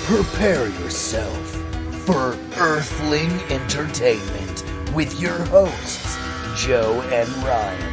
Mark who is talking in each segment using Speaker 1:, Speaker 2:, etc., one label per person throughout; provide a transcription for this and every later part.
Speaker 1: Prepare yourself for Earthling Entertainment with your hosts, Joe and Ryan.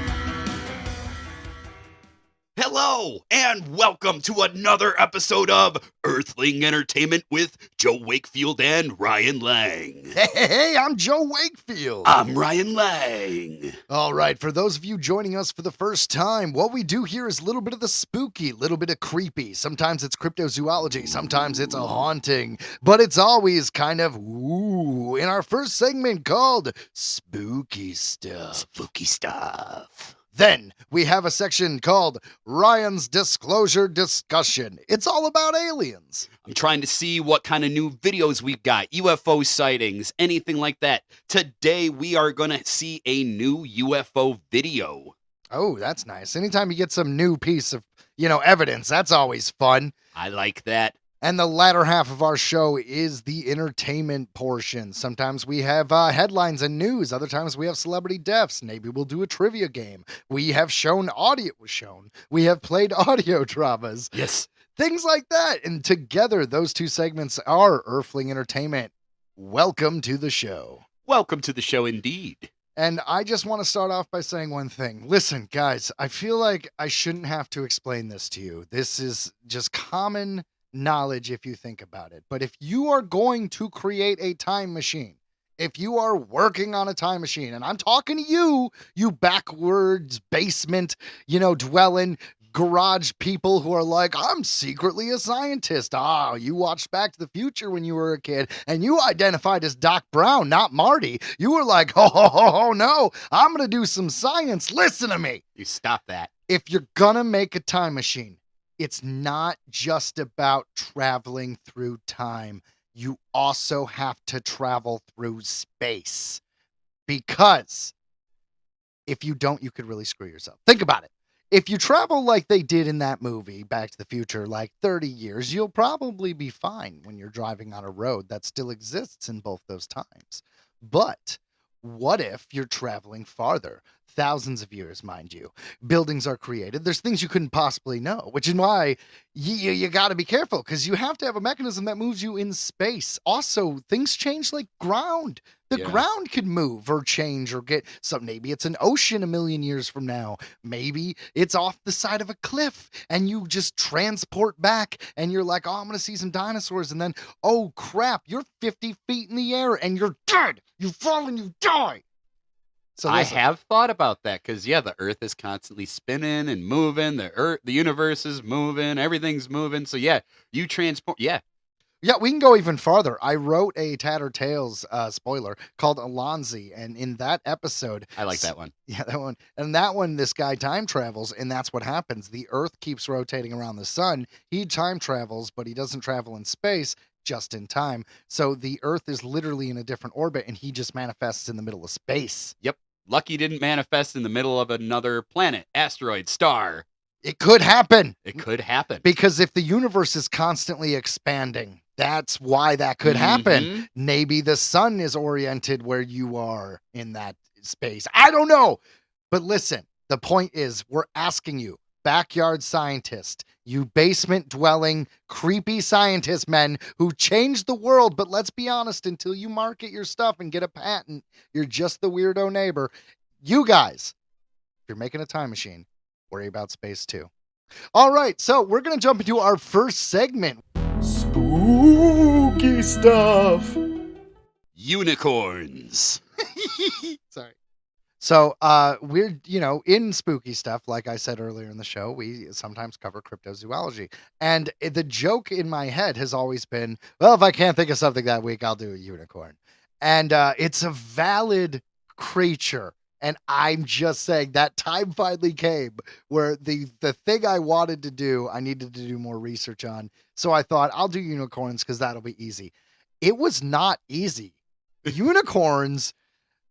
Speaker 2: Hello, and welcome to another episode of Earthling Entertainment with Joe Wakefield and Ryan Lang.
Speaker 3: Hey, I'm Joe Wakefield.
Speaker 2: I'm Ryan Lang.
Speaker 3: All right, for those of you joining us for the first time, what we do here is a little bit of the spooky, a little bit of creepy. Sometimes it's cryptozoology, sometimes it's a haunting, but it's always kind of ooh in our first segment called Spooky Stuff.
Speaker 2: Spooky stuff.
Speaker 3: Then we have a section called Ryan's Disclosure Discussion. It's all about aliens.
Speaker 2: I'm trying to see what kind of new videos we've got, UFO sightings, anything like that. Today we are going to see a new UFO video.
Speaker 3: Oh, that's nice. Anytime you get some new piece of, evidence, that's always fun.
Speaker 2: I like that.
Speaker 3: And the latter half of our show is the entertainment portion. Sometimes we have headlines and news. Other times we have celebrity deaths. Maybe we'll do a trivia game. We have shown audio. We have played audio dramas.
Speaker 2: Yes.
Speaker 3: Things like that. And together, those two segments are Earthling Entertainment. Welcome to the show.
Speaker 2: Welcome to the show indeed.
Speaker 3: And I just want to start off by saying one thing. Listen, guys, I feel like I shouldn't have to explain this to you. This is just common knowledge if you think about it. But if you are going to create a time machine, if you are working on a time machine, and I'm talking to you backwards basement, dwelling garage people who are like, I'm secretly a scientist. You watched Back to the Future when you were a kid and you identified as Doc Brown, not Marty. You were like, oh no, I'm going to do some science. Listen to me.
Speaker 2: You stop that.
Speaker 3: If you're going to make a time machine, it's not just about traveling through time. You also have to travel through space. Because if you don't, you could really screw yourself. Think about it. If you travel like they did in that movie, Back to the Future, like 30 years, you'll probably be fine when you're driving on a road that still exists in both those times. But what if you're traveling farther? Thousands of years, mind you. Buildings are created. There's things you couldn't possibly know, which is why you got to be careful, because you have to have a mechanism that moves you in space. Also, things change like ground. The ground could move or change or get some. Maybe it's an ocean a million years from now. Maybe it's off the side of a cliff and you just transport back and you're like, oh, I'm going to see some dinosaurs. And then, oh, crap, you're 50 feet in the air and you're dead. You fall and you die. So
Speaker 2: I have thought about that because, the Earth is constantly spinning and moving. The universe is moving. Everything's moving. So, you transport. Yeah,
Speaker 3: we can go even farther. I wrote a Tattered Tales spoiler called Alonzi, and in that episode...
Speaker 2: I like that one.
Speaker 3: Yeah, that one. And that one, this guy time travels, and that's what happens. The Earth keeps rotating around the sun. He time travels, but he doesn't travel in space, just in time. So the Earth is literally in a different orbit, and he just manifests in the middle of space.
Speaker 2: Yep. Lucky didn't manifest in the middle of another planet, asteroid, star.
Speaker 3: It could happen.
Speaker 2: It could happen.
Speaker 3: Because if the universe is constantly expanding, that's why that could happen. Maybe the sun is oriented where you are in that space. I don't know. But listen, the point is, we're asking you, backyard scientist, you basement dwelling, creepy scientist men who changed the world. But let's be honest, until you market your stuff and get a patent, you're just the weirdo neighbor. You guys, if you're making a time machine, worry about space too. All right, so we're going to jump into our first segment. Spooky stuff.
Speaker 2: Unicorns.
Speaker 3: Sorry. So we're, in spooky stuff, like I said earlier in the show, we sometimes cover cryptozoology. And the joke in my head has always been, well, if I can't think of something that week, I'll do a unicorn. And it's a valid creature. And I'm just saying that time finally came where the thing I wanted to do, I needed to do more research on. So I thought I'll do unicorns because that'll be easy. It was not easy. Unicorns.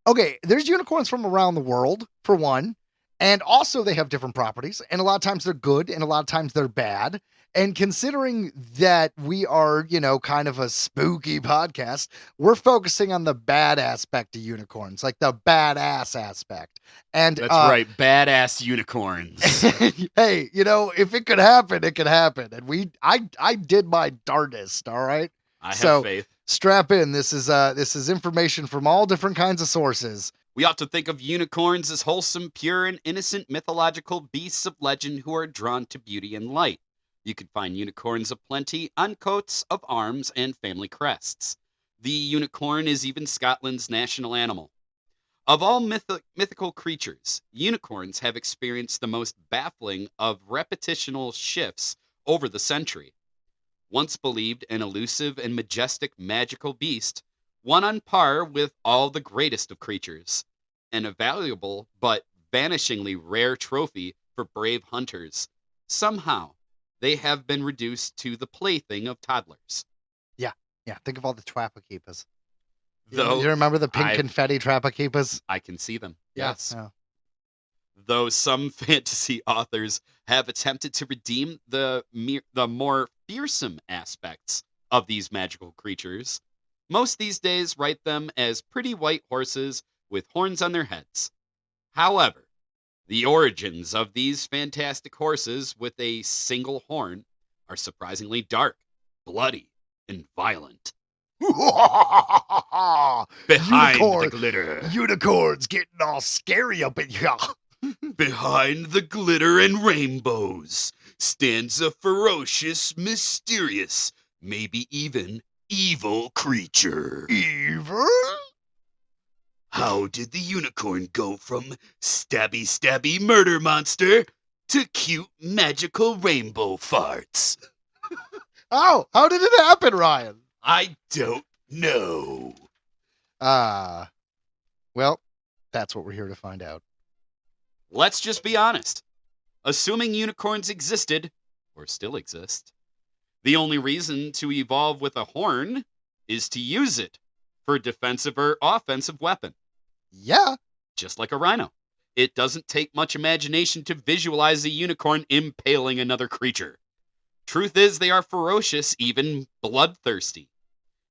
Speaker 3: Okay, there's unicorns from around the world, for one, And also they have different properties, and a lot of times they're good and a lot of times they're bad. And considering that we are, kind of a spooky podcast, we're focusing on the bad aspect of unicorns, like the badass aspect. And
Speaker 2: That's right, badass unicorns.
Speaker 3: hey, if it could happen, it could happen. And I did my darndest, all right?
Speaker 2: I have faith.
Speaker 3: Strap in. This is information from all different kinds of sources.
Speaker 2: We ought to think of unicorns as wholesome, pure, and innocent mythological beasts of legend who are drawn to beauty and light. You can find unicorns aplenty on coats of arms and family crests. The unicorn is even Scotland's national animal. Of all mythical creatures, unicorns have experienced the most baffling of repetitional shifts over the century. Once believed an elusive and majestic magical beast, one on par with all the greatest of creatures, an invaluable but vanishingly rare trophy for brave hunters. Somehow, they have been reduced to the plaything of toddlers.
Speaker 3: Yeah, think of all the Trappakeepas.
Speaker 2: Though
Speaker 3: You remember the pink confetti Trappakeepas?
Speaker 2: I can see them.
Speaker 3: Yeah,
Speaker 2: Yes.
Speaker 3: yeah.
Speaker 2: Though some fantasy authors have attempted to redeem the more fearsome aspects of these magical creatures, most these days write them as pretty white horses with horns on their heads. However, the origins of these fantastic horses with a single horn are surprisingly dark, bloody, and violent. Behind the glitter.
Speaker 3: Unicorns getting all scary up in here.
Speaker 2: Behind the glitter and rainbows stands a ferocious, mysterious, maybe even evil creature.
Speaker 3: Evil?
Speaker 2: How did the unicorn go from Stabby-Stabby Murder Monster to cute, magical rainbow farts?
Speaker 3: Oh, how did it happen, Ryan?
Speaker 2: I don't know.
Speaker 3: Well, that's what we're here to find out.
Speaker 2: Let's just be honest. Assuming unicorns existed, or still exist, the only reason to evolve with a horn is to use it for a defensive or offensive weapon.
Speaker 3: Yeah.
Speaker 2: Just like a rhino. It doesn't take much imagination to visualize a unicorn impaling another creature. Truth is, they are ferocious, even bloodthirsty.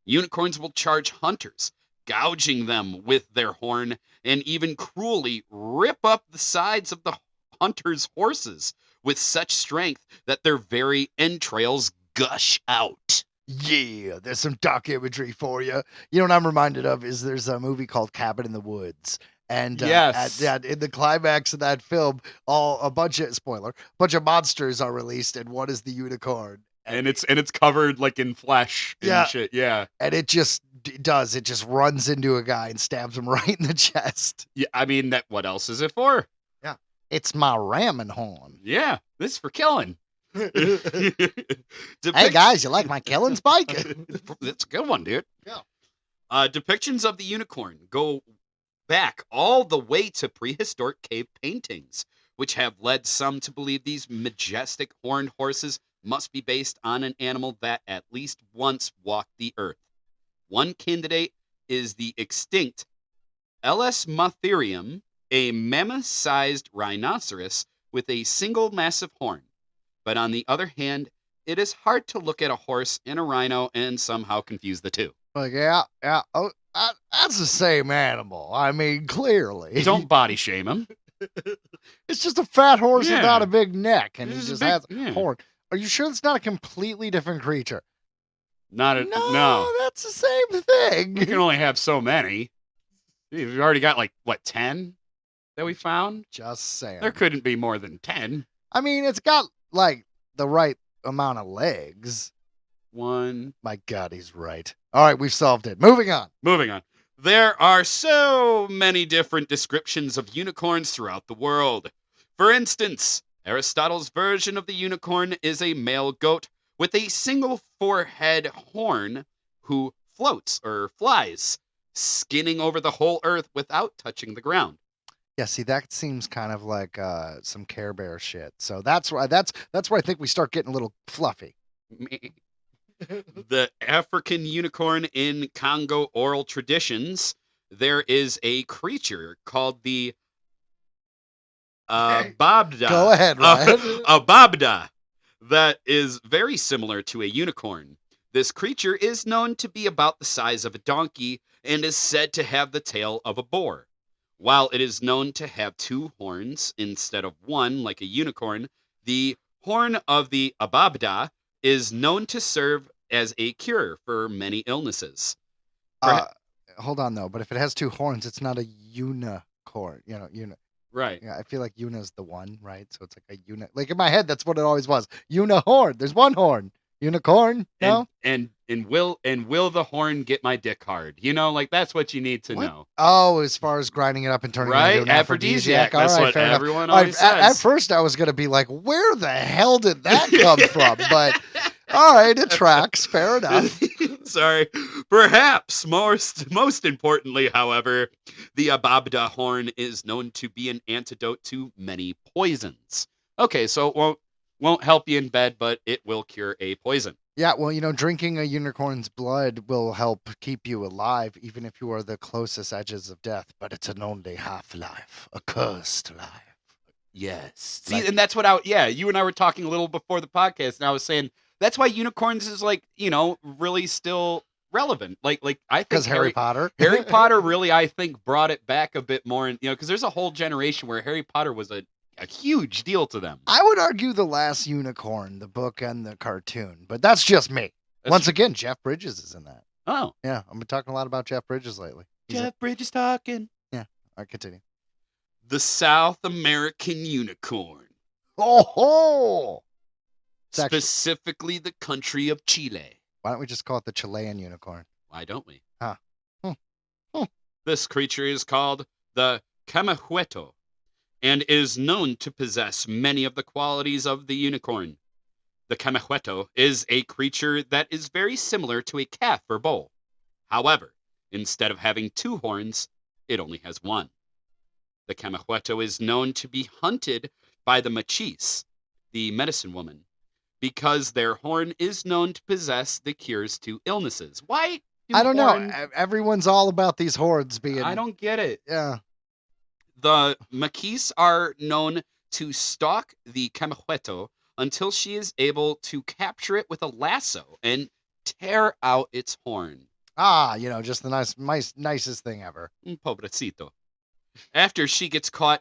Speaker 2: Unicorns will charge hunters, gouging them with their horn, and even cruelly rip up the sides of the hunter's horses with such strength that their very entrails gush out.
Speaker 3: Yeah, there's some dark imagery for you. You know what I'm reminded of is there's a movie called Cabin in the Woods. And
Speaker 2: Yes.
Speaker 3: in the climax of that film, a bunch of monsters are released, and one is the unicorn.
Speaker 2: And it's covered like in flesh and shit. Yeah.
Speaker 3: And it just runs into a guy and stabs him right in the chest.
Speaker 2: Yeah, I mean, what else is it for?
Speaker 3: Yeah. It's my ramming horn.
Speaker 2: Yeah, this is for killing.
Speaker 3: Hey guys, you like my killing spike?
Speaker 2: That's a good one, dude.
Speaker 3: Yeah.
Speaker 2: Depictions of the unicorn go back all the way to prehistoric cave paintings, which have led some to believe these majestic horned horses must be based on an animal that at least once walked the earth. One candidate is the extinct Motherium, a mammoth-sized rhinoceros with a single massive horn. But on the other hand, it is hard to look at a horse and a rhino and somehow confuse the two.
Speaker 3: Like, yeah. Oh, that's the same animal. I mean, clearly.
Speaker 2: Don't body shame him.
Speaker 3: It's just a fat horse
Speaker 2: Yeah.
Speaker 3: without a big neck, and he
Speaker 2: It's
Speaker 3: just
Speaker 2: a big-
Speaker 3: has
Speaker 2: yeah.
Speaker 3: a horn. Are you sure it's not a completely different creature?
Speaker 2: No.
Speaker 3: That's the same thing.
Speaker 2: You can only have so many. We've already got 10 that we found?
Speaker 3: Just saying.
Speaker 2: There couldn't be more than 10.
Speaker 3: I mean, it's got the right amount of legs.
Speaker 2: One.
Speaker 3: My God, he's right. All right, we've solved it. Moving on.
Speaker 2: Moving on. There are so many different descriptions of unicorns throughout the world. For instance, Aristotle's version of the unicorn is a male goat with a single forehead horn who floats or flies, skinning over the whole earth without touching the ground.
Speaker 3: Yeah, see, that seems kind of like some Care Bear shit. So that's where I think we start getting a little fluffy.
Speaker 2: The African unicorn in Congo oral traditions, there is a creature called the Babda.
Speaker 3: Go ahead, Ryan.
Speaker 2: A babda that is very similar to a unicorn. This creature is known to be about the size of a donkey and is said to have the tail of a boar. While it is known to have 2 horns instead of 1 like a unicorn, the horn of the ababda is known to serve as a cure for many illnesses.
Speaker 3: Hold on, though. But if it has 2 horns, it's not a unicorn.
Speaker 2: Right.
Speaker 3: Yeah, I feel like Yuna's the one, right? So it's like a Like in my head, that's what it always was. Horn. There's 1 horn. Unicorn? No?
Speaker 2: And will the horn get my dick hard? Like that's what you need to know.
Speaker 3: Oh, as far as grinding it up and turning it into an aphrodisiac.
Speaker 2: That's
Speaker 3: all right,
Speaker 2: what
Speaker 3: fair
Speaker 2: everyone
Speaker 3: enough.
Speaker 2: always says.
Speaker 3: At first, I was going to be like, where the hell did that come from? But all right, it tracks. Fair enough.
Speaker 2: Sorry. Perhaps most importantly, however, the ababda horn is known to be an antidote to many poisons. Okay, so it won't help you in bed, but it will cure a poison.
Speaker 3: Yeah, well, drinking a unicorn's blood will help keep you alive, even if you are the closest edges of death. But it's an only half-life, a cursed life.
Speaker 2: Yes. See, and that's what you and I were talking a little before the podcast, and I was saying that's why unicorns is really still relevant. Like I think
Speaker 3: because Harry Potter.
Speaker 2: Harry Potter really, I think, brought it back a bit more, because there's a whole generation where Harry Potter was a huge deal to them.
Speaker 3: I would argue The Last Unicorn, the book and the cartoon, but that's just me. Once again, Jeff Bridges is in that.
Speaker 2: Oh.
Speaker 3: Yeah, I've been talking a lot about Jeff Bridges lately.
Speaker 2: Jeff Bridges talking.
Speaker 3: Yeah, all right, continue.
Speaker 2: The South American unicorn.
Speaker 3: Oh!
Speaker 2: Specifically the country of Chile.
Speaker 3: Why don't we just call it the Chilean unicorn?
Speaker 2: Why don't we?
Speaker 3: Huh.
Speaker 2: This creature is called the Camahueto and is known to possess many of the qualities of the unicorn. The Camahueto is a creature that is very similar to a calf or bull. However, instead of having 2 horns, it only has 1. The Camahueto is known to be hunted by the machis, the medicine woman, because their horn is known to possess the cures to illnesses. Why?
Speaker 3: I don't know. Everyone's all about these horns being...
Speaker 2: I don't get it.
Speaker 3: Yeah.
Speaker 2: The Maquis are known to stalk the Camahueto until she is able to capture it with a lasso and tear out its horn.
Speaker 3: Just the nicest thing ever.
Speaker 2: Pobrecito. After she gets caught,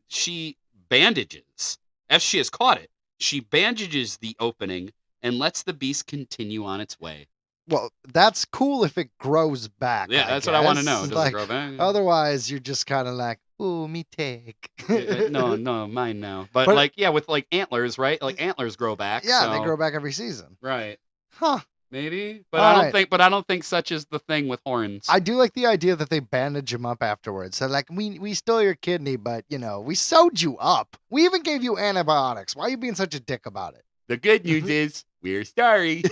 Speaker 2: she bandages. After she has caught it, she bandages the opening and lets the beast continue on its way.
Speaker 3: Well, that's cool if it grows back.
Speaker 2: Yeah, that's what I want to know. Does it grow back?
Speaker 3: Otherwise, you're just kind of like, ooh, me take.
Speaker 2: No, mine now. But with antlers, right? Like antlers grow back.
Speaker 3: Yeah, they grow back every season.
Speaker 2: Right.
Speaker 3: Huh.
Speaker 2: Maybe, but I don't think such is the thing with horns.
Speaker 3: I do like the idea that they bandage him up afterwards. So like, we stole your kidney, but we sewed you up. We even gave you antibiotics. Why are you being such a dick about it?
Speaker 2: The good news is we're sorry.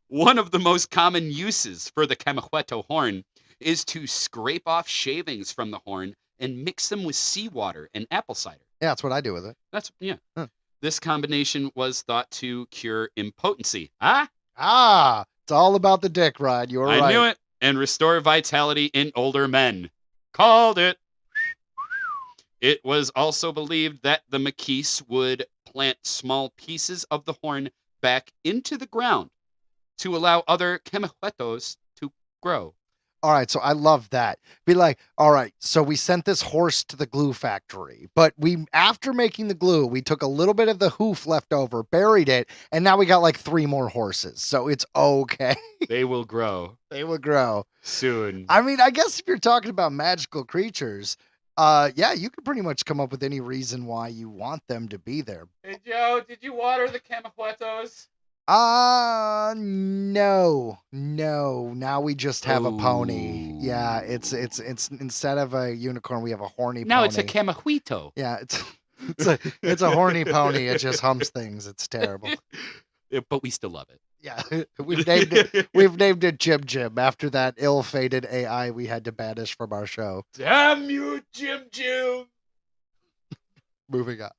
Speaker 2: One of the most common uses for the Camahueto horn is to scrape off shavings from the horn and mix them with seawater and apple cider.
Speaker 3: Yeah, that's what I do with it.
Speaker 2: Huh. This combination was thought to cure impotency. It's
Speaker 3: all about the dick, Rod. You're right.
Speaker 2: I knew it. And restore vitality in older men. Called it. It was also believed that the Maquis would plant small pieces of the horn back into the ground to allow other Camahuetos to grow.
Speaker 3: All right, so I love that. Be like, all right, so we sent this horse to the glue factory, but after making the glue, we took a little bit of the hoof left over, buried it, and now we got like 3 more horses. So it's okay.
Speaker 2: They will grow.
Speaker 3: They will grow.
Speaker 2: Soon.
Speaker 3: I mean, I guess if you're talking about magical creatures, you could pretty much come up with any reason why you want them to be there.
Speaker 2: Hey, Joe, did you water the Camahuetos?
Speaker 3: No. Now we just have a pony. Yeah, it's instead of a unicorn, we have a horny pony.
Speaker 2: Now it's a Camahueto.
Speaker 3: Yeah, it's a horny pony. It just humps things. It's terrible.
Speaker 2: Yeah, but we still love it.
Speaker 3: Yeah, we've named it Jim Jim after that ill-fated AI we had to banish from our show.
Speaker 2: Damn you, Jim Jim.
Speaker 3: Moving on.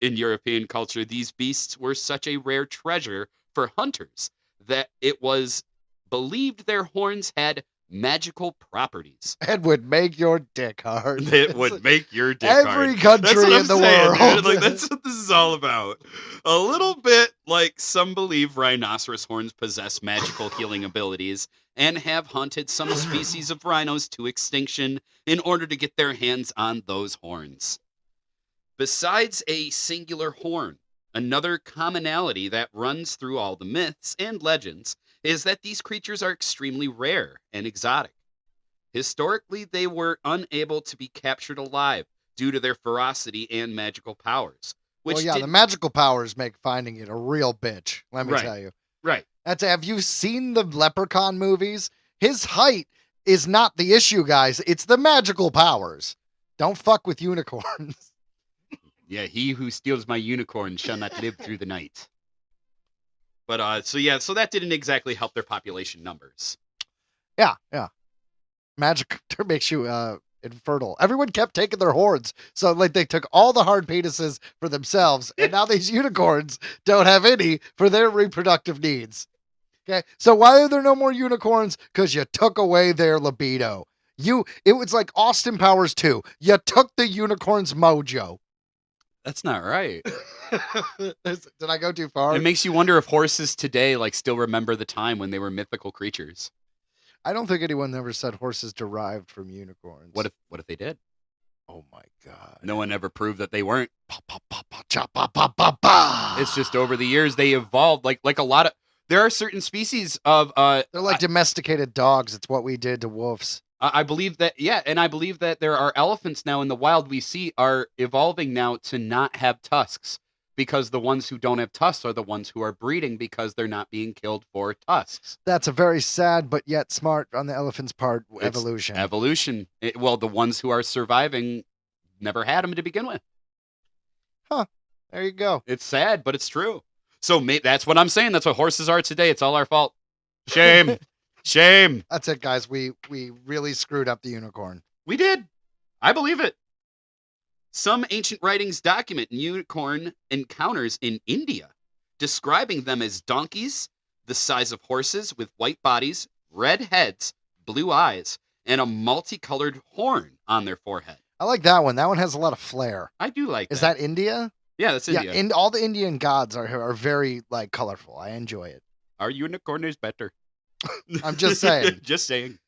Speaker 2: In European culture, these beasts were such a rare treasure for hunters that it was believed their horns had magical properties.
Speaker 3: It would make your dick hard.
Speaker 2: It would make your dick hard.
Speaker 3: Every
Speaker 2: That's
Speaker 3: country
Speaker 2: what I'm
Speaker 3: in the
Speaker 2: saying,
Speaker 3: world.
Speaker 2: dude. Like, that's what this is all about. A little bit like some believe rhinoceros horns possess magical healing abilities and have hunted some species of rhinos to extinction in order to get their hands on those horns. Besides a singular horn, another commonality that runs through all the myths and legends is that these creatures are extremely rare and exotic. Historically, they were unable to be captured alive due to their ferocity and magical powers. Which
Speaker 3: Well, yeah, the magical powers make finding it a real bitch. Let me
Speaker 2: Right.
Speaker 3: tell you.
Speaker 2: Right.
Speaker 3: Have you seen the Leprechaun movies? His height is not the issue, guys. It's the magical powers. Don't fuck with unicorns.
Speaker 2: Yeah, he who steals my unicorn shall not live through the night. But so that didn't exactly help their population numbers.
Speaker 3: Yeah. Magic makes you infertile. Everyone kept taking their horns. So like they took all the hard penises for themselves, and now these unicorns don't have any for their reproductive needs. Okay. So why are there no more unicorns? Because you took away their libido. It was like Austin Powers 2. You took the unicorn's mojo.
Speaker 2: That's not right.
Speaker 3: Did I go too far?
Speaker 2: It makes you wonder if horses today still remember the time when they were mythical creatures.
Speaker 3: I don't think anyone ever said horses derived from unicorns.
Speaker 2: What if they did?
Speaker 3: Oh my God.
Speaker 2: No one ever proved that they weren't.
Speaker 3: Pa, pa, pa, pa, cha, pa, pa, pa, pa.
Speaker 2: It's just over the years they evolved. Like a lot of there are certain species of
Speaker 3: They're like domesticated dogs. It's what we did to wolves.
Speaker 2: I believe that, and I believe that there are elephants now in the wild we see are evolving now to not have tusks because the ones who don't have tusks are the ones who are breeding because they're not being killed for tusks.
Speaker 3: That's a very sad but yet smart on the elephant's part evolution.
Speaker 2: Evolution. The ones who are surviving never had them to begin with.
Speaker 3: There you go.
Speaker 2: It's sad, but it's true. So that's what I'm saying. That's what horses are today. It's all our fault. Shame. Shame.
Speaker 3: That's it, guys. We really screwed up the unicorn.
Speaker 2: We did. I believe it. Some ancient writings document unicorn encounters in India, describing them as donkeys, the size of horses with white bodies, red heads, blue eyes, and a multicolored horn on their forehead.
Speaker 3: I like that one. That one has a lot of flair.
Speaker 2: I do like that.
Speaker 3: Is that India?
Speaker 2: Yeah, that's India.
Speaker 3: Yeah, all the Indian gods are very like colorful. I enjoy it.
Speaker 2: Our unicorn is better.
Speaker 3: I'm just saying.
Speaker 2: Just saying.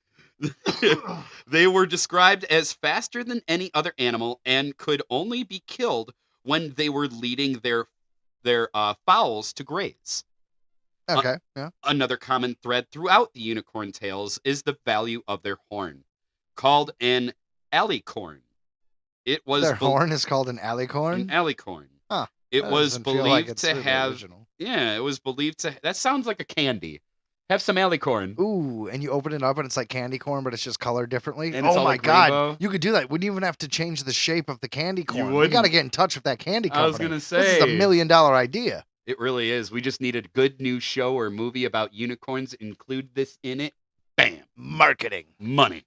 Speaker 2: They were described as faster than any other animal and could only be killed when they were leading their fowls to graze.
Speaker 3: Okay, yeah.
Speaker 2: Another common thread throughout the unicorn tales is the value of their horn, called an alicorn. It was
Speaker 3: Their horn is called an alicorn?
Speaker 2: An alicorn.
Speaker 3: Huh.
Speaker 2: It
Speaker 3: That
Speaker 2: was
Speaker 3: doesn't feel like
Speaker 2: believed
Speaker 3: it's
Speaker 2: to
Speaker 3: the
Speaker 2: have.
Speaker 3: original.
Speaker 2: Yeah, it was believed to. That sounds like a candy. Have some alicorn.
Speaker 3: Ooh, and you open it up and it's like candy corn, but it's just colored differently.
Speaker 2: And it's
Speaker 3: oh
Speaker 2: all
Speaker 3: my
Speaker 2: like
Speaker 3: God.
Speaker 2: rainbow.
Speaker 3: You could do that. Wouldn't even have to change the shape of the candy corn. We
Speaker 2: wouldn't.
Speaker 3: got to get in touch with that candy company.
Speaker 2: I was gonna
Speaker 3: This
Speaker 2: say.
Speaker 3: is a $1 million idea.
Speaker 2: It really is. We just need a good new show or movie about unicorns. Include this in it. Bam.
Speaker 3: Marketing.
Speaker 2: Money.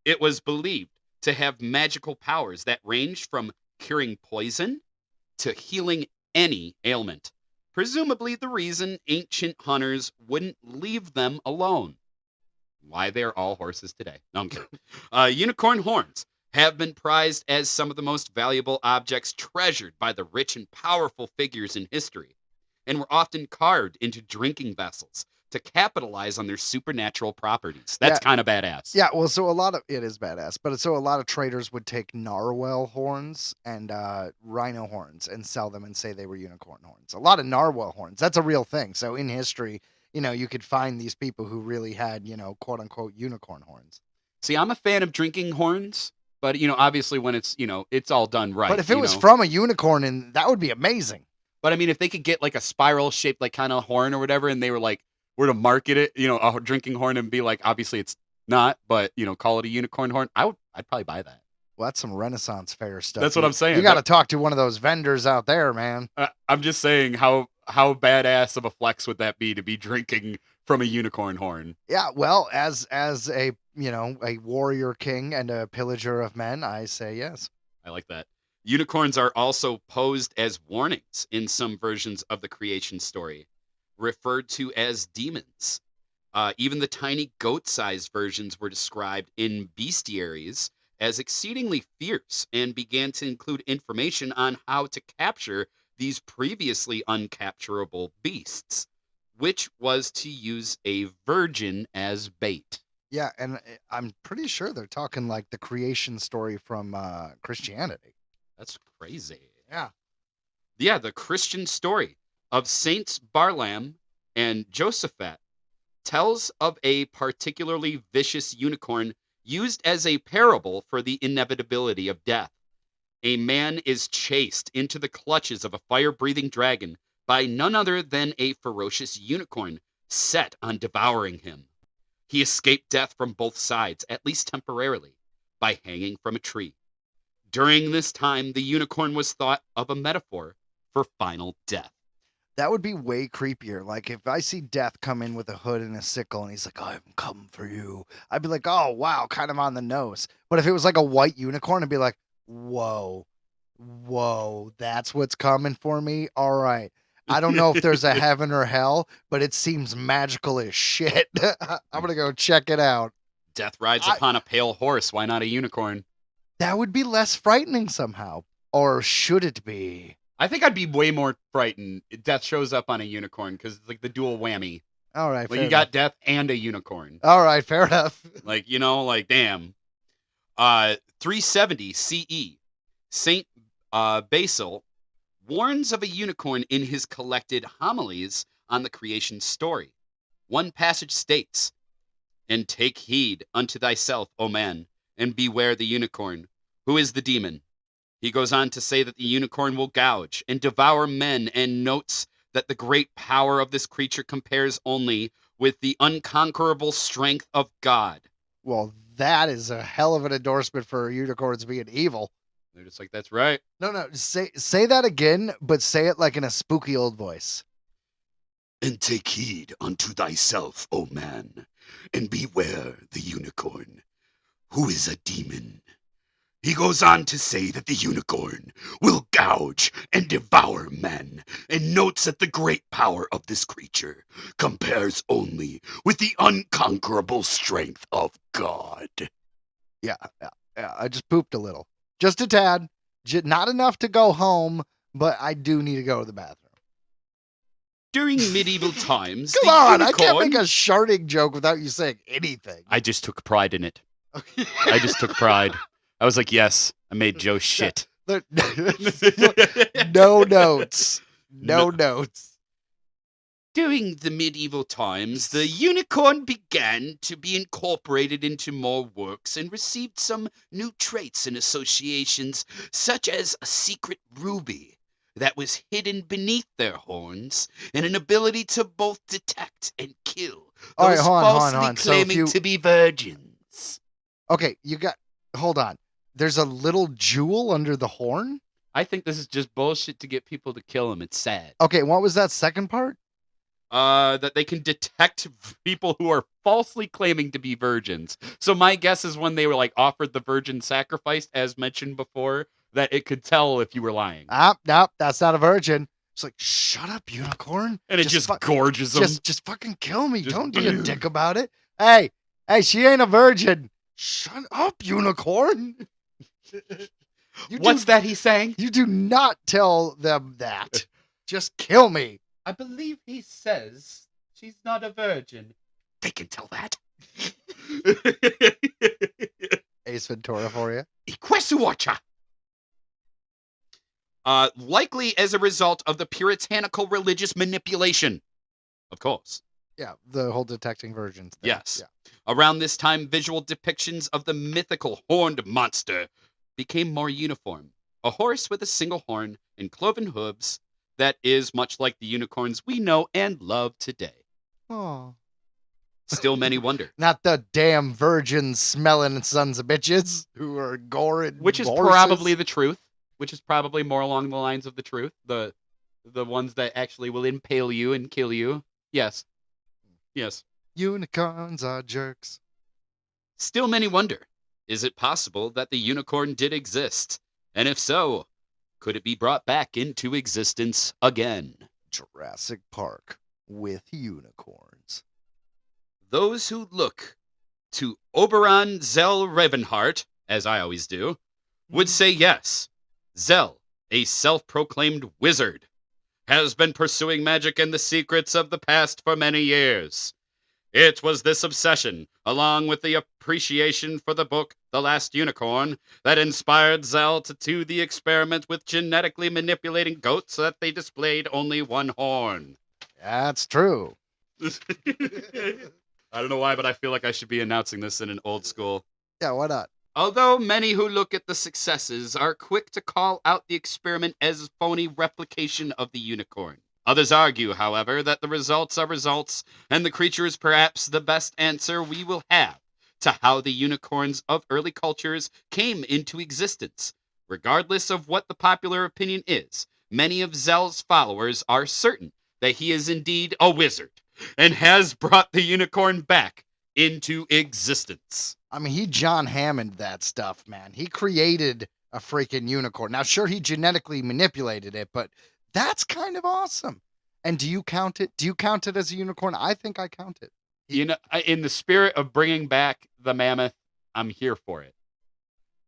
Speaker 2: It was believed to have magical powers that ranged from curing poison to healing any ailment. Presumably the reason ancient hunters wouldn't leave them alone. Why they're all horses today. No, I'm kidding. Unicorn horns have been prized as some of the most valuable objects treasured by the rich and powerful figures in history, and were often carved into drinking vessels to capitalize on their supernatural properties. That's kind of badass.
Speaker 3: Yeah, well, it is badass, but a lot of traders would take narwhal horns and rhino horns and sell them and say they were unicorn horns. A lot of narwhal horns. That's a real thing. So in history, you could find these people who really had, quote unquote unicorn horns.
Speaker 2: See, I'm a fan of drinking horns, but obviously when it's, it's all done right.
Speaker 3: But if it was from a unicorn, and that would be amazing.
Speaker 2: But I mean, if they could get like a spiral shaped like kind of horn or whatever, and they were to market it, a drinking horn and be like, obviously it's not, but call it a unicorn horn, I'd probably buy that.
Speaker 3: Well, that's some Renaissance fair stuff.
Speaker 2: That's what I'm saying.
Speaker 3: You got to talk to one of those vendors out there, man.
Speaker 2: I'm just saying how badass of a flex would that be to be drinking from a unicorn horn?
Speaker 3: Yeah, well, as a a warrior king and a pillager of men, I say yes.
Speaker 2: I like that. Unicorns are also posed as warnings in some versions of the creation story, referred to as demons. Even the tiny goat-sized versions were described in bestiaries as exceedingly fierce and began to include information on how to capture these previously uncapturable beasts, which was to use a virgin as bait.
Speaker 3: Yeah, and I'm pretty sure they're talking like the creation story from Christianity.
Speaker 2: That's crazy.
Speaker 3: Yeah.
Speaker 2: Yeah, the Christian story of Saints Barlam and Josaphat tells of a particularly vicious unicorn used as a parable for the inevitability of death. A man is chased into the clutches of a fire-breathing dragon by none other than a ferocious unicorn set on devouring him. He escaped death from both sides, at least temporarily, by hanging from a tree. During this time, the unicorn was thought of a metaphor for final death.
Speaker 3: That would be way creepier. Like if I see Death come in with a hood and a sickle and he's like, I'm coming for you, I'd be like, oh, wow, kind of on the nose. But if it was like a white unicorn, I'd be like, whoa, that's what's coming for me. All right. I don't know if there's a heaven or hell, but it seems magical as shit. I'm going to go check it out.
Speaker 2: Death rides upon a pale horse. Why not a unicorn?
Speaker 3: That would be less frightening somehow. Or should it be?
Speaker 2: I think I'd be way more frightened if Death shows up on a unicorn because it's like the dual whammy.
Speaker 3: All right,
Speaker 2: Like you got Death and a unicorn.
Speaker 3: All right, fair enough.
Speaker 2: Like, damn. 370 CE. Saint Basil warns of a unicorn in his collected homilies on the creation story. One passage states, "And take heed unto thyself, O man, and beware the unicorn, who is the demon." He goes on to say that the unicorn will gouge and devour men, and notes that the great power of this creature compares only with the unconquerable strength of God.
Speaker 3: Well, that is a hell of an endorsement for unicorns being evil.
Speaker 2: They're just like, that's right.
Speaker 3: No, say that again, but say it like in a spooky old voice.
Speaker 1: And take heed unto thyself, O man, and beware the unicorn, who is a demon. He goes on to say that the unicorn will gouge and devour men, and notes that the great power of this creature compares only with the unconquerable strength of God.
Speaker 3: Yeah, I just pooped a little. Just a tad. Not enough to go home, but I do need to go to the bathroom.
Speaker 2: During medieval times,
Speaker 3: Come on, I can't make a sharding joke without you saying anything.
Speaker 2: I just took pride in it. I just took pride. I was like, yes, I made Joe shit.
Speaker 3: No notes. No notes.
Speaker 2: During the medieval times, the unicorn began to be incorporated into more works and received some new traits and associations, such as a secret ruby that was hidden beneath their horns, and an ability to both detect and kill those falsely claiming to be virgins.
Speaker 3: Okay, hold on. There's a little jewel under the horn?
Speaker 2: I think this is just bullshit to get people to kill him. It's sad.
Speaker 3: Okay, what was that second part?
Speaker 2: That they can detect people who are falsely claiming to be virgins. So my guess is when they were like offered the virgin sacrifice, as mentioned before, that it could tell if you were lying.
Speaker 3: Nope, that's not a virgin. It's like, shut up, unicorn.
Speaker 2: And it just gorges them.
Speaker 3: Just fucking kill me. Don't be a dick about it. Hey, she ain't a virgin. Shut up, unicorn.
Speaker 2: What's that he's saying?
Speaker 3: You do not tell them that. Just kill me.
Speaker 2: I believe he says she's not a virgin.
Speaker 1: They can tell that.
Speaker 3: Ace Ventura for you.
Speaker 1: Equesuacha.
Speaker 2: Likely as a result of the puritanical religious manipulation. Of course.
Speaker 3: Yeah, the whole detecting virgins thing.
Speaker 2: Yes.
Speaker 3: Yeah.
Speaker 2: Around this time, visual depictions of the mythical horned monster became more uniform. A horse with a single horn and cloven hooves that is much like the unicorns we know and love today.
Speaker 3: Oh.
Speaker 2: Still many wonder.
Speaker 3: Not the damn virgin smelling sons of bitches who are goring
Speaker 2: Which is
Speaker 3: horses.
Speaker 2: probably the truth. Which is probably more along the lines of the truth. The ones that actually will impale you and kill you. Yes. Yes.
Speaker 3: Unicorns are jerks.
Speaker 2: Still many wonder, is it possible that the unicorn did exist? And if so, could it be brought back into existence again?
Speaker 3: Jurassic Park with unicorns.
Speaker 2: Those who look to Oberon Zell Ravenheart, as I always do, would say yes. Zell, a self-proclaimed wizard, has been pursuing magic and the secrets of the past for many years. It was this obsession, along with the appreciation for the book The Last Unicorn, that inspired Zell to do the experiment with genetically manipulating goats so that they displayed only one horn.
Speaker 3: That's true.
Speaker 2: I don't know why, but I feel like I should be announcing this in an old school.
Speaker 3: Yeah, why not?
Speaker 2: Although many who look at the successes are quick to call out the experiment as phony replication of the unicorn. Others argue, however, that the results are results, and the creature is perhaps the best answer we will have to how the unicorns of early cultures came into existence. Regardless of what the popular opinion is, many of Zell's followers are certain that he is indeed a wizard and has brought the unicorn back into existence.
Speaker 3: I mean, he John Hammond that stuff, man. He created a freaking unicorn. Now, sure, he genetically manipulated it, but that's kind of awesome. And do you count it? Do you count it as a unicorn? I think I count it.
Speaker 2: You know, in the spirit of bringing back the mammoth, I'm here for it.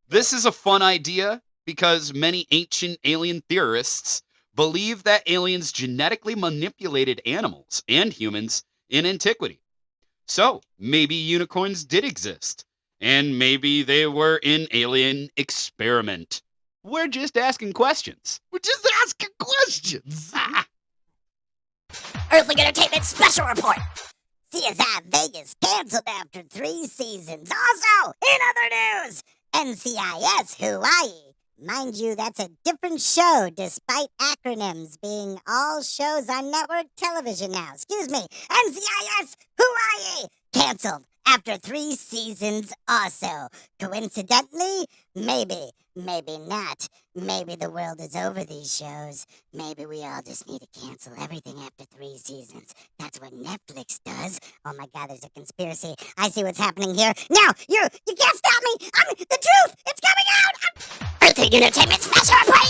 Speaker 2: This is a fun idea because many ancient alien theorists believe that aliens genetically manipulated animals and humans in antiquity. So maybe unicorns did exist, and maybe they were an alien experiment. We're just asking questions.
Speaker 3: We're just asking questions.
Speaker 4: Earthling Entertainment Special Report. CSI Vegas canceled after 3 seasons. Also, in other news, NCIS Hawaii. Mind you, that's a different show, despite acronyms being all shows on network television now. Excuse me, NCIS Hawaii canceled after 3 seasons also. Coincidentally? Maybe. Maybe not. Maybe the world is over these shows. Maybe we all just need to cancel everything after 3 seasons. That's what Netflix does. Oh my God, there's a conspiracy. I see what's happening here. Now, you can't stop me. I'm the truth. It's coming out. Earthling Entertainment Special Report.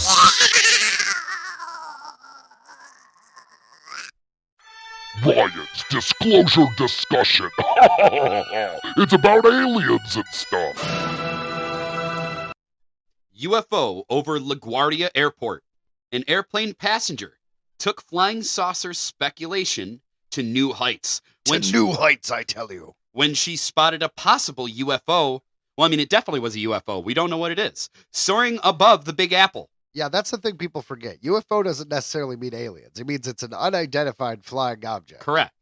Speaker 5: Ryan's disclosure discussion. It's about aliens and stuff.
Speaker 2: UFO over LaGuardia Airport. An airplane passenger took flying saucer speculation to new heights.
Speaker 3: New heights, I tell you.
Speaker 2: When she spotted a possible UFO, well, I mean, it definitely was a UFO. We don't know what it is. Soaring above the Big Apple.
Speaker 3: Yeah, that's the thing people forget. UFO doesn't necessarily mean aliens. It means it's an unidentified flying object.
Speaker 2: Correct.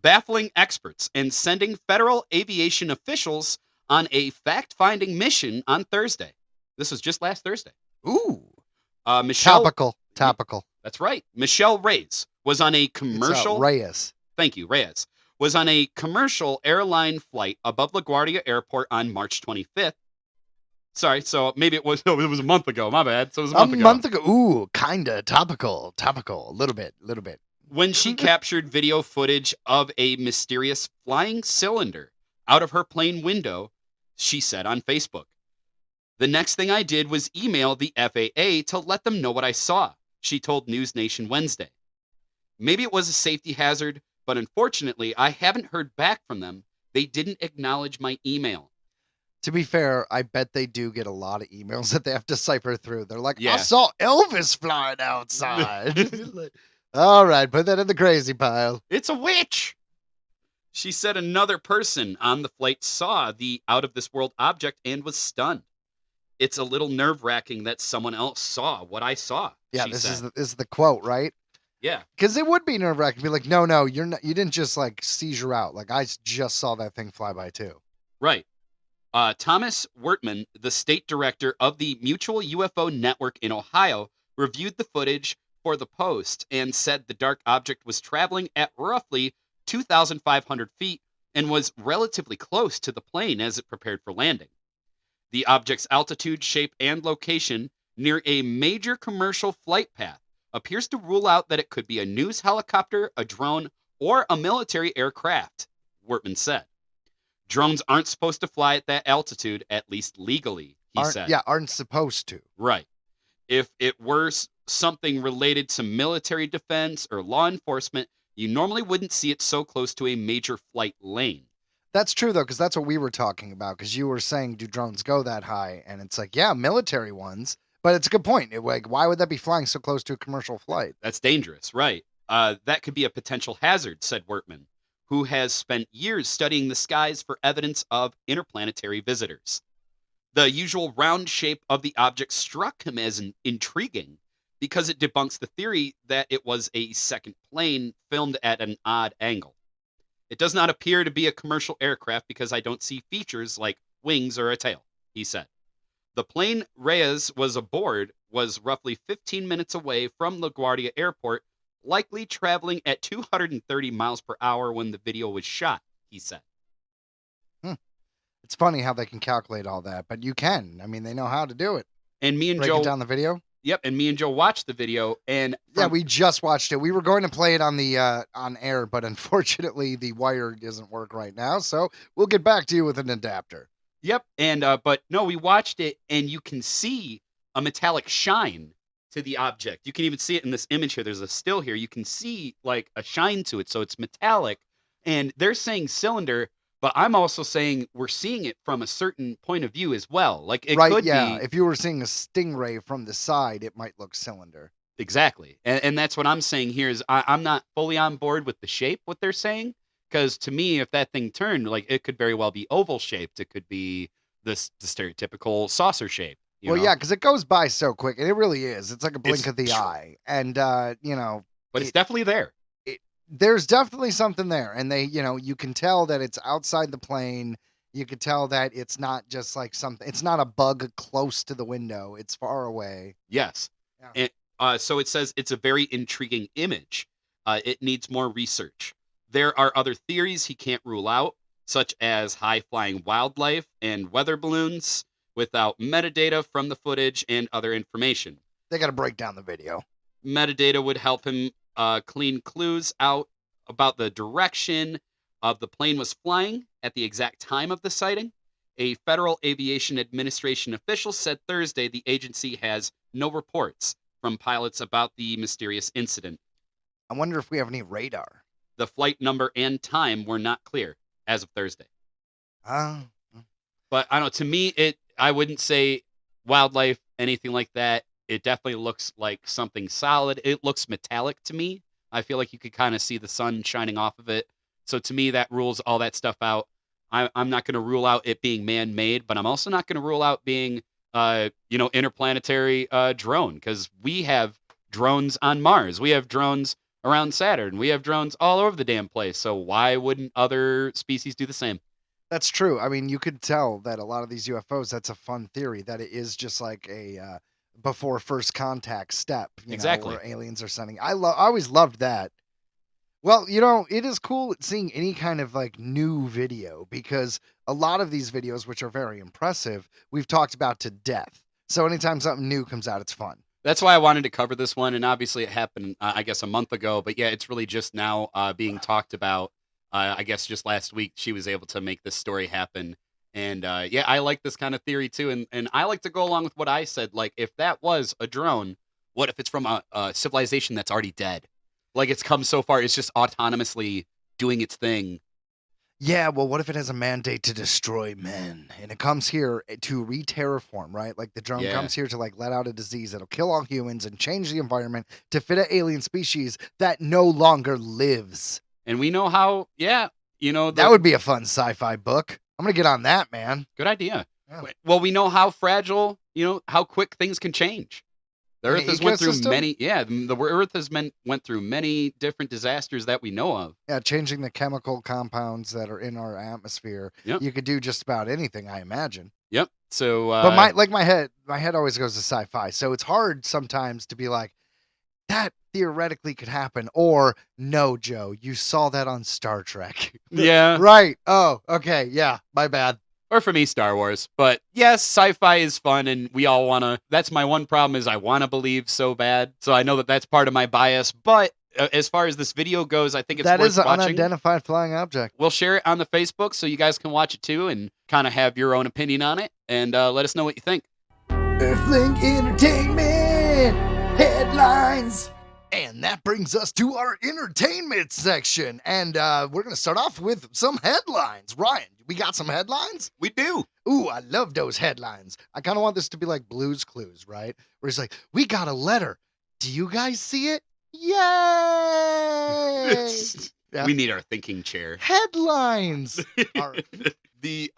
Speaker 2: Baffling experts and sending federal aviation officials on a fact-finding mission on Thursday. This was just last Thursday.
Speaker 3: Ooh.
Speaker 2: Michelle.
Speaker 3: Topical.
Speaker 2: That's right. Michelle Reyes was on a commercial.
Speaker 3: Reyes.
Speaker 2: Thank you, Reyes. Was on a commercial airline flight above LaGuardia Airport on March 25th. Sorry, so maybe it was a month ago. My bad. So it was a month ago.
Speaker 3: Ooh, kinda topical. A little bit.
Speaker 2: When she captured video footage of a mysterious flying cylinder out of her plane window, she said on Facebook, "The next thing I did was email the FAA to let them know what I saw," she told News Nation Wednesday. "Maybe it was a safety hazard, but unfortunately, I haven't heard back from them. They didn't acknowledge my email."
Speaker 3: To be fair, I bet they do get a lot of emails that they have to cipher through. They're like,
Speaker 2: Yeah.
Speaker 3: I saw Elvis flying outside. All right, put that in the crazy pile.
Speaker 2: It's a witch! She said another person on the flight saw the out-of-this-world object and was stunned. "It's a little nerve-wracking that someone else saw what I saw,"
Speaker 3: Yeah,
Speaker 2: she
Speaker 3: this
Speaker 2: said.
Speaker 3: is the quote, right?
Speaker 2: Yeah,
Speaker 3: Because it would be nerve-wracking to be like, no, you're not. You didn't just like seizure out. Like I just saw that thing fly by too.
Speaker 2: right. Thomas Wertman, the state director of the Mutual UFO Network in Ohio, reviewed the footage for the Post and said the dark object was traveling at roughly 2,500 feet and was relatively close to the plane as it prepared for landing. The object's altitude, shape, and location near a major commercial flight path appears to rule out that it could be a news helicopter, a drone, or a military aircraft, Wertman said. Drones aren't supposed to fly at that altitude, at least legally, he said.
Speaker 3: Yeah, aren't supposed to.
Speaker 2: Right. If it were something related to military defense or law enforcement, You normally wouldn't see it so close to a major flight lane.
Speaker 3: That's true, though, because that's what we were talking about, because you were saying, do drones go that high? And it's like, yeah, military ones. But it's a good point. Why would that be flying so close to a commercial flight?
Speaker 2: That's dangerous, right? That could be a potential hazard, said Wertman, who has spent years studying the skies for evidence of interplanetary visitors. The usual round shape of the object struck him as intriguing because it debunks the theory that it was a second plane filmed at an odd angle. It does not appear to be a commercial aircraft because I don't see features like wings or a tail, he said. The plane Reyes was aboard was roughly 15 minutes away from LaGuardia Airport, likely traveling at 230 miles per hour when the video was shot, he said.
Speaker 3: It's funny how they can calculate all that, but you can. I mean, they know how to do it.
Speaker 2: And me and
Speaker 3: Break
Speaker 2: Joe
Speaker 3: it down the video.
Speaker 2: Yep, and me and Joe watched the video, and
Speaker 3: Yeah, we just watched it. We were going to play it on the on air, but unfortunately, the wire doesn't work right now. So we'll get back to you with an adapter.
Speaker 2: Yep, and but no, we watched it, and you can see a metallic shine to the object. You can even see it in this image here. There's a still here. You can see like a shine to it, so it's metallic. And they're saying cylinder, but I'm also saying we're seeing it from a certain point of view as well. Like it
Speaker 3: Right?
Speaker 2: could
Speaker 3: Yeah.
Speaker 2: be
Speaker 3: If you were seeing a stingray from the side, it might look cylinder.
Speaker 2: exactly, and that's what I'm saying here. Is I'm not fully on board with the shape what they're saying, because to me, if that thing turned, like it could very well be oval shaped. It could be the stereotypical saucer shape. You
Speaker 3: Well,
Speaker 2: know?
Speaker 3: yeah, because it goes by so quick, and it really is. It's like a blink
Speaker 2: It's
Speaker 3: of the
Speaker 2: true.
Speaker 3: eye, and
Speaker 2: But it's definitely there.
Speaker 3: there's definitely something there, and you can tell that it's outside the plane. You can tell that it's not just like something. It's not a bug close to the window. It's far away.
Speaker 2: Yes.
Speaker 3: Yeah.
Speaker 2: And so it says it's a very intriguing image. It needs more research. There are other theories he can't rule out, such as high-flying wildlife and weather balloons, without metadata from the footage and other information.
Speaker 3: They got to break down the video.
Speaker 2: Metadata would help him clean clues out about the direction of the plane was flying at the exact time of the sighting. A Federal Aviation Administration official said Thursday the agency has no reports from pilots about the mysterious incident.
Speaker 3: I wonder if we have any radar.
Speaker 2: The flight number and time were not clear as of Thursday. But I don't know, to me, I wouldn't say wildlife, anything like that. It definitely looks like something solid. It looks metallic to me. I feel like you could kind of see the sun shining off of it. So to me, that rules all that stuff out. I'm not going to rule out it being man-made, but I'm also not going to rule out being, interplanetary drone, because we have drones on Mars. We have drones around Saturn. We have drones all over the damn place. So why wouldn't other species do the same?
Speaker 3: That's true. I mean, you could tell that a lot of these UFOs, that's a fun theory, that it is just like a before first contact step.
Speaker 2: Exactly.
Speaker 3: Where aliens are sending. I always loved that. Well, it is cool seeing any kind of like new video, because a lot of these videos, which are very impressive, we've talked about to death. So anytime something new comes out, it's fun.
Speaker 2: That's why I wanted to cover this one. And obviously it happened, I guess, a month ago. But yeah, it's really just now being talked about. I guess just last week she was able to make this story happen. And yeah, I like this kind of theory too. And I like to go along with what I said. Like, if that was a drone, what if it's from a civilization that's already dead? Like, it's come so far, it's just autonomously doing its thing.
Speaker 3: Yeah, well, what if it has a mandate to destroy men, and it comes here to re-terraform, right? Like the drone comes here to like let out a disease that'll kill all humans and change the environment to fit an alien species that no longer lives.
Speaker 2: And we know how, that
Speaker 3: would be a fun sci-fi book. I'm going to get on that, man.
Speaker 2: Good idea.
Speaker 3: Yeah.
Speaker 2: Well, we know how fragile, how quick things can change. The Earth has went through many, the Earth has went through many different disasters that we know of.
Speaker 3: Yeah, changing the chemical compounds that are in our atmosphere.
Speaker 2: Yep.
Speaker 3: You could do just about anything, I imagine.
Speaker 2: Yep. So,
Speaker 3: but my head always goes to sci-fi. So it's hard sometimes to be like, that theoretically could happen, or no, Joe, you saw that on Star Trek.
Speaker 2: Yeah.
Speaker 3: Right. Oh, okay. Yeah. My bad.
Speaker 2: Or for me, Star Wars. But yes, sci-fi is fun, and we all want to. That's my one problem, is I want to believe so bad. So I know that that's part of my bias. But as far as this video goes, I think it's worth watching.
Speaker 3: That is an unidentified flying object.
Speaker 2: We'll share it on the Facebook so you guys can watch it too and kind of have your own opinion on it. And let us know what you think.
Speaker 3: Earthling Entertainment headlines. And that brings us to our entertainment section. And we're going to start off with some headlines. Ryan, we got some headlines?
Speaker 2: We do.
Speaker 3: Ooh, I love those headlines. I kind of want this to be like Blue's Clues, right? Where it's like, we got a letter. Do you guys see it? Yay! Yeah.
Speaker 2: We need our thinking chair.
Speaker 3: Headlines. All right.
Speaker 2: The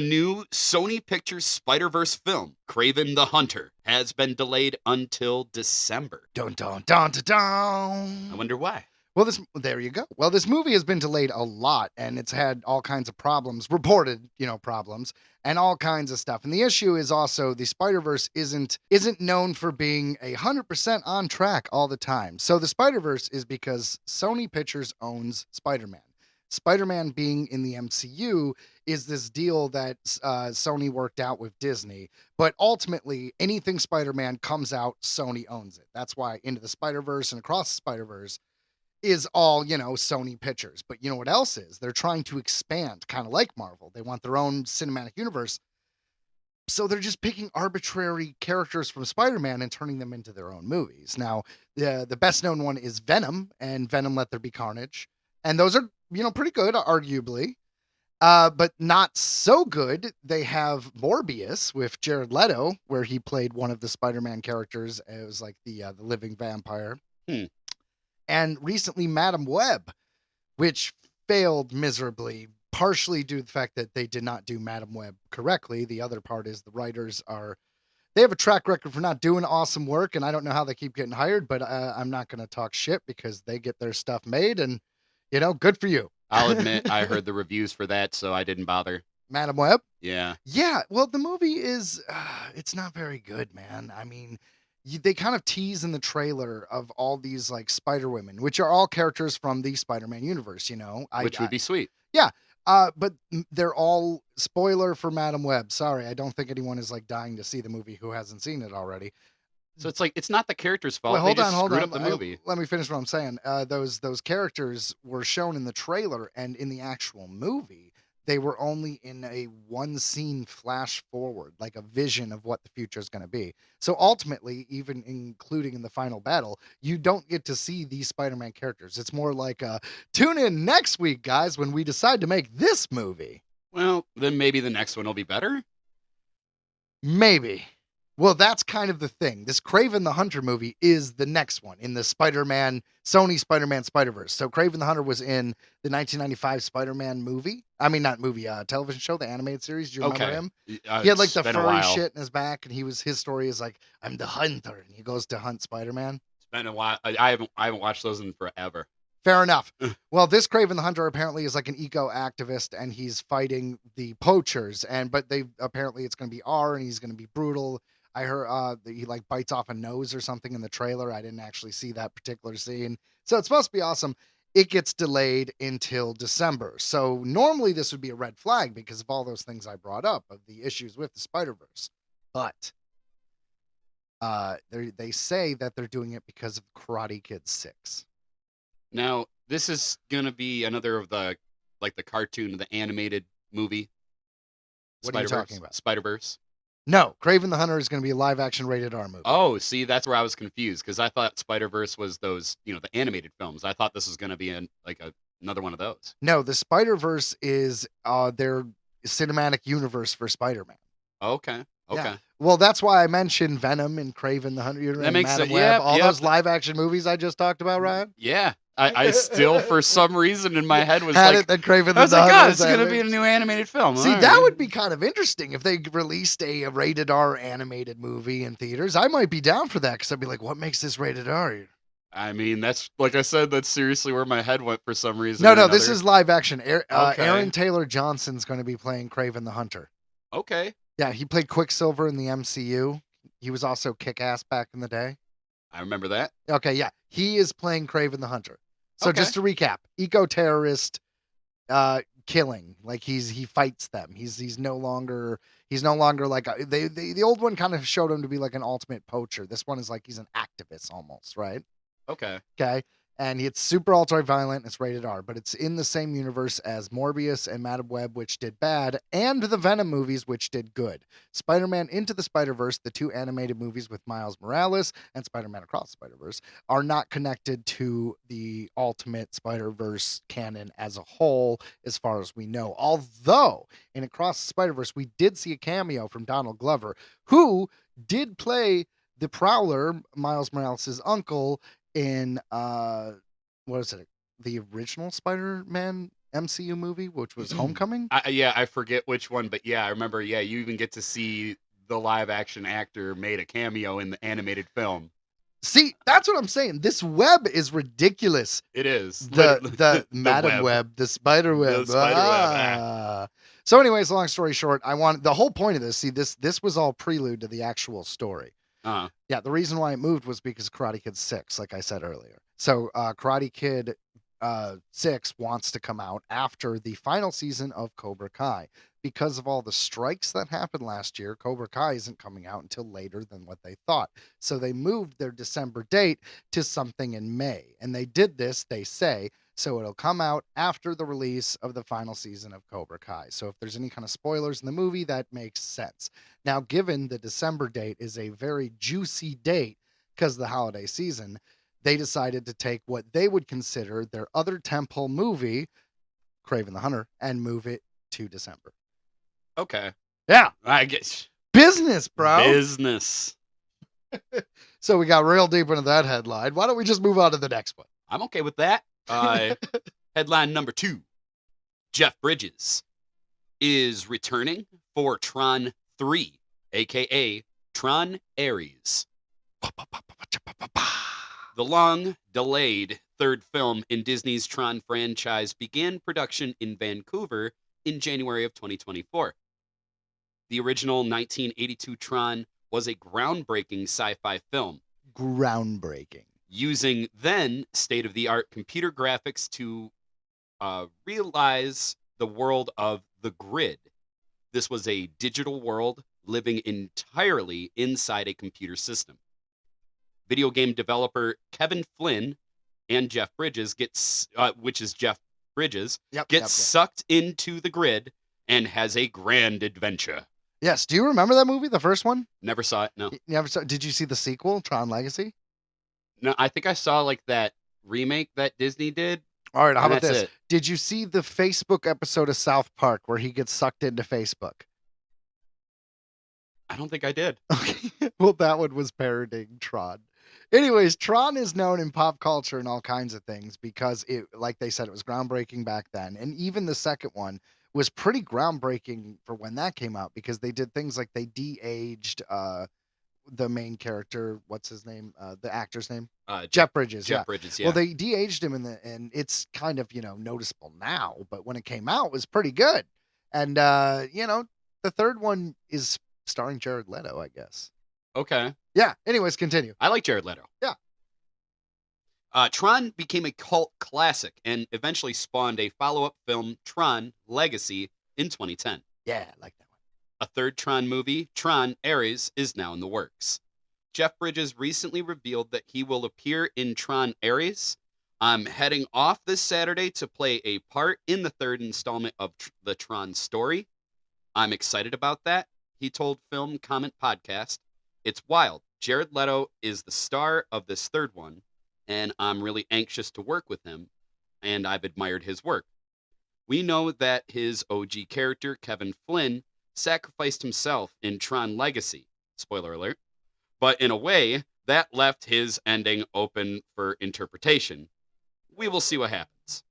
Speaker 2: new Sony Pictures Spider-Verse film, Kraven the Hunter, has been delayed until December.
Speaker 3: Dun, dun, dun, dun,
Speaker 2: I
Speaker 3: dun.
Speaker 2: wonder why.
Speaker 3: Well, there you go. Well, this movie has been delayed a lot, and it's had all kinds of problems, reported, problems, and all kinds of stuff. And the issue is also the Spider-Verse isn't known for being 100% on track all the time. So the Spider-Verse is because Sony Pictures owns Spider-Man. Spider-Man being in the MCU is this deal that Sony worked out with Disney. But ultimately, anything Spider-Man comes out, Sony owns it. That's why Into the Spider-Verse and Across the Spider-Verse is all, Sony Pictures. But you know what else is? They're trying to expand, kind of like Marvel. They want their own cinematic universe. So they're just picking arbitrary characters from Spider-Man and turning them into their own movies. Now, the best known one is Venom and Venom Let There Be Carnage. And those are, pretty good, arguably. But not so good. They have Morbius with Jared Leto, where he played one of the Spider-Man characters. It was like the living vampire. And recently, Madam Web, which failed miserably, partially due to the fact that they did not do Madam Web correctly. The other part is the writers they have a track record for not doing awesome work, and I don't know how they keep getting hired, but I'm not going to talk shit because they get their stuff made, and, good for you.
Speaker 2: I'll admit I heard the reviews for that, so I didn't bother.
Speaker 3: Madam Web?
Speaker 2: Yeah.
Speaker 3: Yeah, well, the movie is, it's not very good, man. I mean, they kind of tease in the trailer of all these, like, Spider-Women, which are all characters from the Spider-Man universe,
Speaker 2: Which would be sweet.
Speaker 3: Yeah, but they're all, spoiler for Madam Web. Sorry, I don't think anyone is, like, dying to see the movie who hasn't seen it already.
Speaker 2: So it's like, it's not the character's fault.
Speaker 3: Well, hold
Speaker 2: they just
Speaker 3: on.
Speaker 2: screwed up the movie.
Speaker 3: Let me finish what I'm saying. Those characters were shown in the trailer, and in the actual movie, they were only in a one scene flash forward, like a vision of what the future is going to be. So ultimately, even including in the final battle, you don't get to see these Spider-Man characters. It's more like, tune in next week, guys, when we decide to make this movie.
Speaker 2: Well, then maybe the next one will be better.
Speaker 3: Maybe. Well, that's kind of the thing. This Kraven the Hunter movie is the next one in the Sony Spider-Man Spider-Verse. So Kraven the Hunter was in the 1995 Spider-Man movie. I mean, not movie, television show, the animated series. Do you remember him? He had like the furry shit in his back, and his story is like, I'm the hunter, and he goes to hunt Spider-Man.
Speaker 2: It's been a while. I haven't watched those in forever.
Speaker 3: Fair enough. Well, this Kraven the Hunter apparently is like an eco-activist, and he's fighting the poachers. But apparently it's going to be R, and he's going to be brutal. I heard that he like bites off a nose or something in the trailer. I didn't actually see that particular scene. So it's supposed to be awesome. It gets delayed until December. So normally this would be a red flag because of all those things I brought up of the issues with the Spider-Verse. But they say that they're doing it because of Karate Kid 6.
Speaker 2: Now, this is going to be another of the cartoon, the animated movie.
Speaker 3: What are you talking about?
Speaker 2: Spider-Verse.
Speaker 3: No, Kraven the Hunter is going to be a live-action rated R movie.
Speaker 2: Oh, see, that's where I was confused because I thought Spider-Verse was those, the animated films. I thought this was going to be another one of those.
Speaker 3: No, the Spider-Verse is their cinematic universe for Spider-Man.
Speaker 2: Okay.
Speaker 3: Yeah. Well, that's why I mentioned Venom and Kraven the Hunter.
Speaker 2: That makes sense.
Speaker 3: Yeah, all those live-action movies I just talked about, Ryan.
Speaker 2: Yeah. I still, for some reason in my head, was
Speaker 3: had
Speaker 2: like,
Speaker 3: it that Kraven the
Speaker 2: I was like,
Speaker 3: Hunter
Speaker 2: God, it's going to be a new animated film.
Speaker 3: See, that would be kind of interesting if they released a rated R animated movie in theaters. I might be down for that because I'd be like, what makes this rated R?
Speaker 2: I mean, that's, like I said, that's seriously where my head went for some reason.
Speaker 3: No, this is live action. Aaron Taylor Johnson's going to be playing Kraven the Hunter.
Speaker 2: Okay.
Speaker 3: Yeah, he played Quicksilver in the MCU. He was also Kick-Ass back in the day.
Speaker 2: I remember that.
Speaker 3: Okay, yeah. He is playing Kraven the Hunter. So just to recap, eco-terrorist killing. Like he fights them. He's no longer like the old one kind of showed him to be like an ultimate poacher. This one is like he's an activist almost, right?
Speaker 2: Okay.
Speaker 3: And it's super ultra-violent. It's rated R, but it's in the same universe as Morbius and Madame Web, which did bad, and the Venom movies, which did good. Spider-Man Into the Spider-Verse, the 2 animated movies with Miles Morales, and Spider-Man Across the Spider-Verse, are not connected to the Ultimate Spider-Verse canon as a whole, as far as we know. Although, in Across the Spider-Verse, we did see a cameo from Donald Glover, who did play the Prowler, Miles Morales' uncle, in what is it? The original Spider-Man MCU movie, which was Homecoming.
Speaker 2: I forget which one, but yeah, I remember. Yeah, you even get to see the live action actor made a cameo in the animated film.
Speaker 3: See, that's what I'm saying. This web is ridiculous.
Speaker 2: It is
Speaker 3: The Madam Web, the Spider Web.
Speaker 2: The spider web.
Speaker 3: So, anyways, long story short, the whole point of this. See, this was all prelude to the actual story. Yeah, the reason why it moved was because Karate Kid 6, like I said earlier. So Karate Kid 6 wants to come out after the final season of Cobra Kai. Because of all the strikes that happened last year, Cobra Kai isn't coming out until later than what they thought. So they moved their December date to something in May. And they did this, they say, so it'll come out after the release of the final season of Cobra Kai. So if there's any kind of spoilers in the movie, that makes sense. Now, given the December date is a very juicy date because of the holiday season, they decided to take what they would consider their other tentpole movie, Kraven the Hunter, and move it to December.
Speaker 2: Okay.
Speaker 3: Yeah.
Speaker 2: I guess.
Speaker 3: Business, bro.
Speaker 2: Business.
Speaker 3: So we got real deep into that headline. Why don't we just move on to the next one?
Speaker 2: I'm okay with that. Headline number 2. Jeff Bridges is returning for Tron 3, a.k.a. Tron Aries. The long-delayed third film in Disney's Tron franchise began production in Vancouver in January of 2024. The original 1982 Tron was a groundbreaking sci-fi film.
Speaker 3: Groundbreaking.
Speaker 2: Using then state-of-the-art computer graphics to realize the world of the grid. This was a digital world living entirely inside a computer system. Video game developer Kevin Flynn and Jeff Bridges gets sucked into the grid and has a grand adventure.
Speaker 3: Yes. Do you remember that movie, the first one?
Speaker 2: Never saw it, no.
Speaker 3: You never saw. Did you see the sequel, Tron Legacy?
Speaker 2: No, I think I saw like that remake that Disney did.
Speaker 3: All right, how
Speaker 2: and
Speaker 3: about
Speaker 2: that's
Speaker 3: this?
Speaker 2: it.
Speaker 3: Did you see the Facebook episode of South Park where he gets sucked into Facebook?
Speaker 2: I don't think I did.
Speaker 3: Okay. Well, that one was parodying Tron. Anyways, Tron is known in pop culture and all kinds of things because it, like they said, it was groundbreaking back then. And even the second one was pretty groundbreaking for when that came out because they did things like they de-aged the main character. What's his name? The actor's name? Jeff Bridges.
Speaker 2: Jeff Bridges, yeah.
Speaker 3: Well, they de-aged him and it's kind of, noticeable now, but when it came out, it was pretty good. And, the third one is starring Jared Leto, I guess.
Speaker 2: Okay.
Speaker 3: Yeah. Anyways, continue.
Speaker 2: I like Jared Leto.
Speaker 3: Yeah.
Speaker 2: Tron became a cult classic and eventually spawned a follow-up film, Tron Legacy, in 2010.
Speaker 3: Yeah, I like that one.
Speaker 2: A third Tron movie, Tron Aries, is now in the works. Jeff Bridges recently revealed that he will appear in Tron Aries. I'm heading off this Saturday to play a part in the third installment of the Tron story. I'm excited about that, he told Film Comment Podcast. It's wild. Jared Leto is the star of this third one, and I'm really anxious to work with him, and I've admired his work. We know that his OG character, Kevin Flynn, sacrificed himself in Tron Legacy, spoiler alert, but in a way, that left his ending open for interpretation. We will see what happens.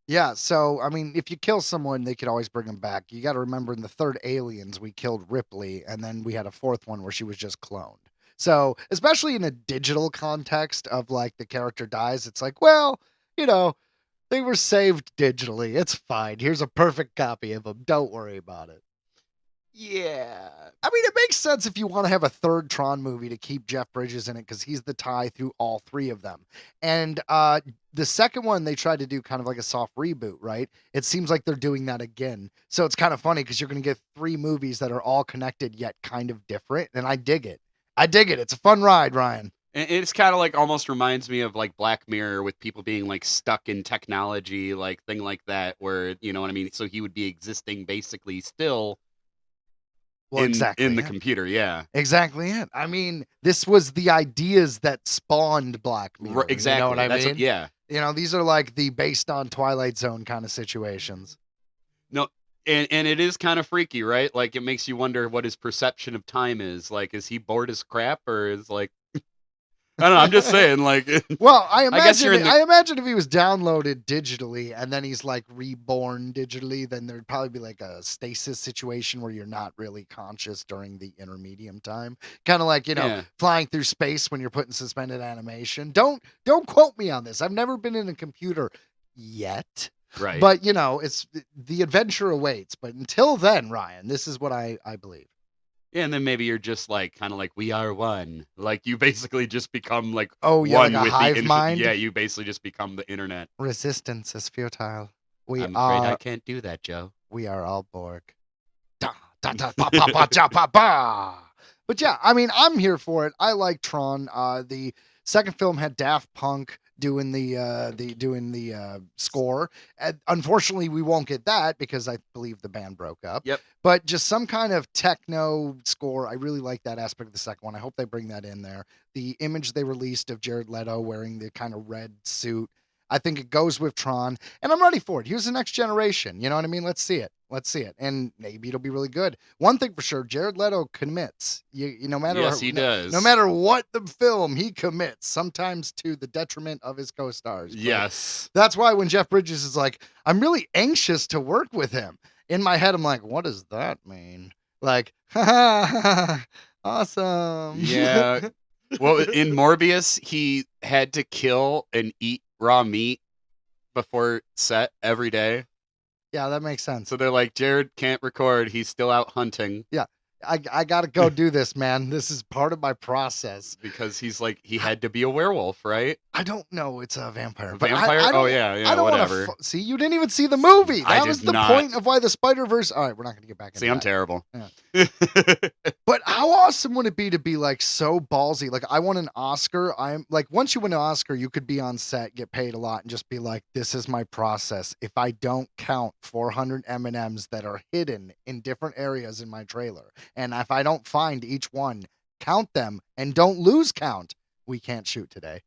Speaker 3: Yeah, so, I mean, if you kill someone, they could always bring them back. You got to remember in the third Aliens, we killed Ripley, and then we had a fourth one where she was just cloned. So, especially in a digital context of, like, the character dies, it's like, well, they were saved digitally. It's fine. Here's a perfect copy of them. Don't worry about it.
Speaker 2: Yeah.
Speaker 3: I mean, it makes sense if you want to have a third Tron movie to keep Jeff Bridges in it because he's the tie through all three of them. And the second one, they tried to do kind of like a soft reboot, right? It seems like they're doing that again. So it's kind of funny because you're going to get 3 movies that are all connected yet kind of different. And I dig it. It's a fun ride, Ryan.
Speaker 2: And it's kind of like almost reminds me of like Black Mirror with people being like stuck in technology, like thing like that, where you know what I mean. So he would be existing basically still
Speaker 3: Well,
Speaker 2: in
Speaker 3: exactly.
Speaker 2: the
Speaker 3: Yeah.
Speaker 2: computer. Yeah,
Speaker 3: Exactly it. I mean, this was the ideas that spawned Black Mirror.
Speaker 2: exactly.
Speaker 3: You know what I mean?
Speaker 2: Yeah.
Speaker 3: You know, these are like the based on Twilight Zone kind of situations.
Speaker 2: No, and it is kind of freaky, right? Like it makes you wonder what his perception of time is. Like, is he bored as crap, or is like I don't know. I'm just saying, like,
Speaker 3: Well, I
Speaker 2: I guess you're
Speaker 3: imagine
Speaker 2: in the
Speaker 3: I imagine if he was downloaded digitally and then he's like reborn digitally, then there'd probably be like a stasis situation where you're not really conscious during the intermedium time. Kind of like,
Speaker 2: yeah.
Speaker 3: flying through space when you're putting suspended animation. Don't quote me on this. I've never been in a computer yet.
Speaker 2: Right.
Speaker 3: But, it's the adventure awaits. But until then, Ryan, this is what I believe.
Speaker 2: Yeah, and then maybe you're just like kind of like we are one. Like you basically just become like
Speaker 3: Oh, yeah,
Speaker 2: one
Speaker 3: like a
Speaker 2: with
Speaker 3: hive
Speaker 2: the
Speaker 3: mind?
Speaker 2: Yeah, you basically just become the internet.
Speaker 3: Resistance is futile.
Speaker 2: I'm afraid I can't do that, Joe.
Speaker 3: We are all Borg. Da, da, da, ba, ba, ba, ja, ba, ba. But yeah, I mean, I'm here for it. I like Tron. The second film had Daft Punk doing the score. And unfortunately, we won't get that because I believe the band broke up.
Speaker 2: Yep.
Speaker 3: But just some kind of techno score. I really like that aspect of the second one. I hope they bring that in there. The image they released of Jared Leto wearing the kind of red suit, I think it goes with Tron, and I'm ready for it. Here's the next generation. You know what I mean? Let's see it. And maybe it'll be really good. One thing for sure, Jared Leto commits. No matter
Speaker 2: Yes, he does.
Speaker 3: No matter what the film, he commits. Sometimes to the detriment of his co-stars. But
Speaker 2: Yes.
Speaker 3: that's why when Jeff Bridges is like, I'm really anxious to work with him. In my head, I'm like, what does that mean? Like, awesome.
Speaker 2: Yeah. Well, in Morbius, he had to kill and eat raw meat before set every day.
Speaker 3: Yeah, that makes sense.
Speaker 2: So they're like, Jared can't record. He's still out hunting.
Speaker 3: Yeah. I got to go do this, man. This is part of my process.
Speaker 2: Because he's like, he had to be a werewolf, right?
Speaker 3: I don't know. It's a vampire.
Speaker 2: Vampire?
Speaker 3: I don't,
Speaker 2: yeah,
Speaker 3: I don't
Speaker 2: whatever.
Speaker 3: See, you didn't even see the movie.
Speaker 2: I
Speaker 3: That was
Speaker 2: did
Speaker 3: the
Speaker 2: not.
Speaker 3: point of why the Spider-Verse... All right, we're not going to get back into
Speaker 2: See, I'm
Speaker 3: that.
Speaker 2: terrible.
Speaker 3: Yeah. But how awesome would it be to be like so ballsy? Like I won an Oscar. I'm like, once you win an Oscar, you could be on set, get paid a lot, and just be like, this is my process. If I don't count 400 M&Ms that are hidden in different areas in my trailer, and if I don't find each one, count them, and don't lose count, we can't shoot today.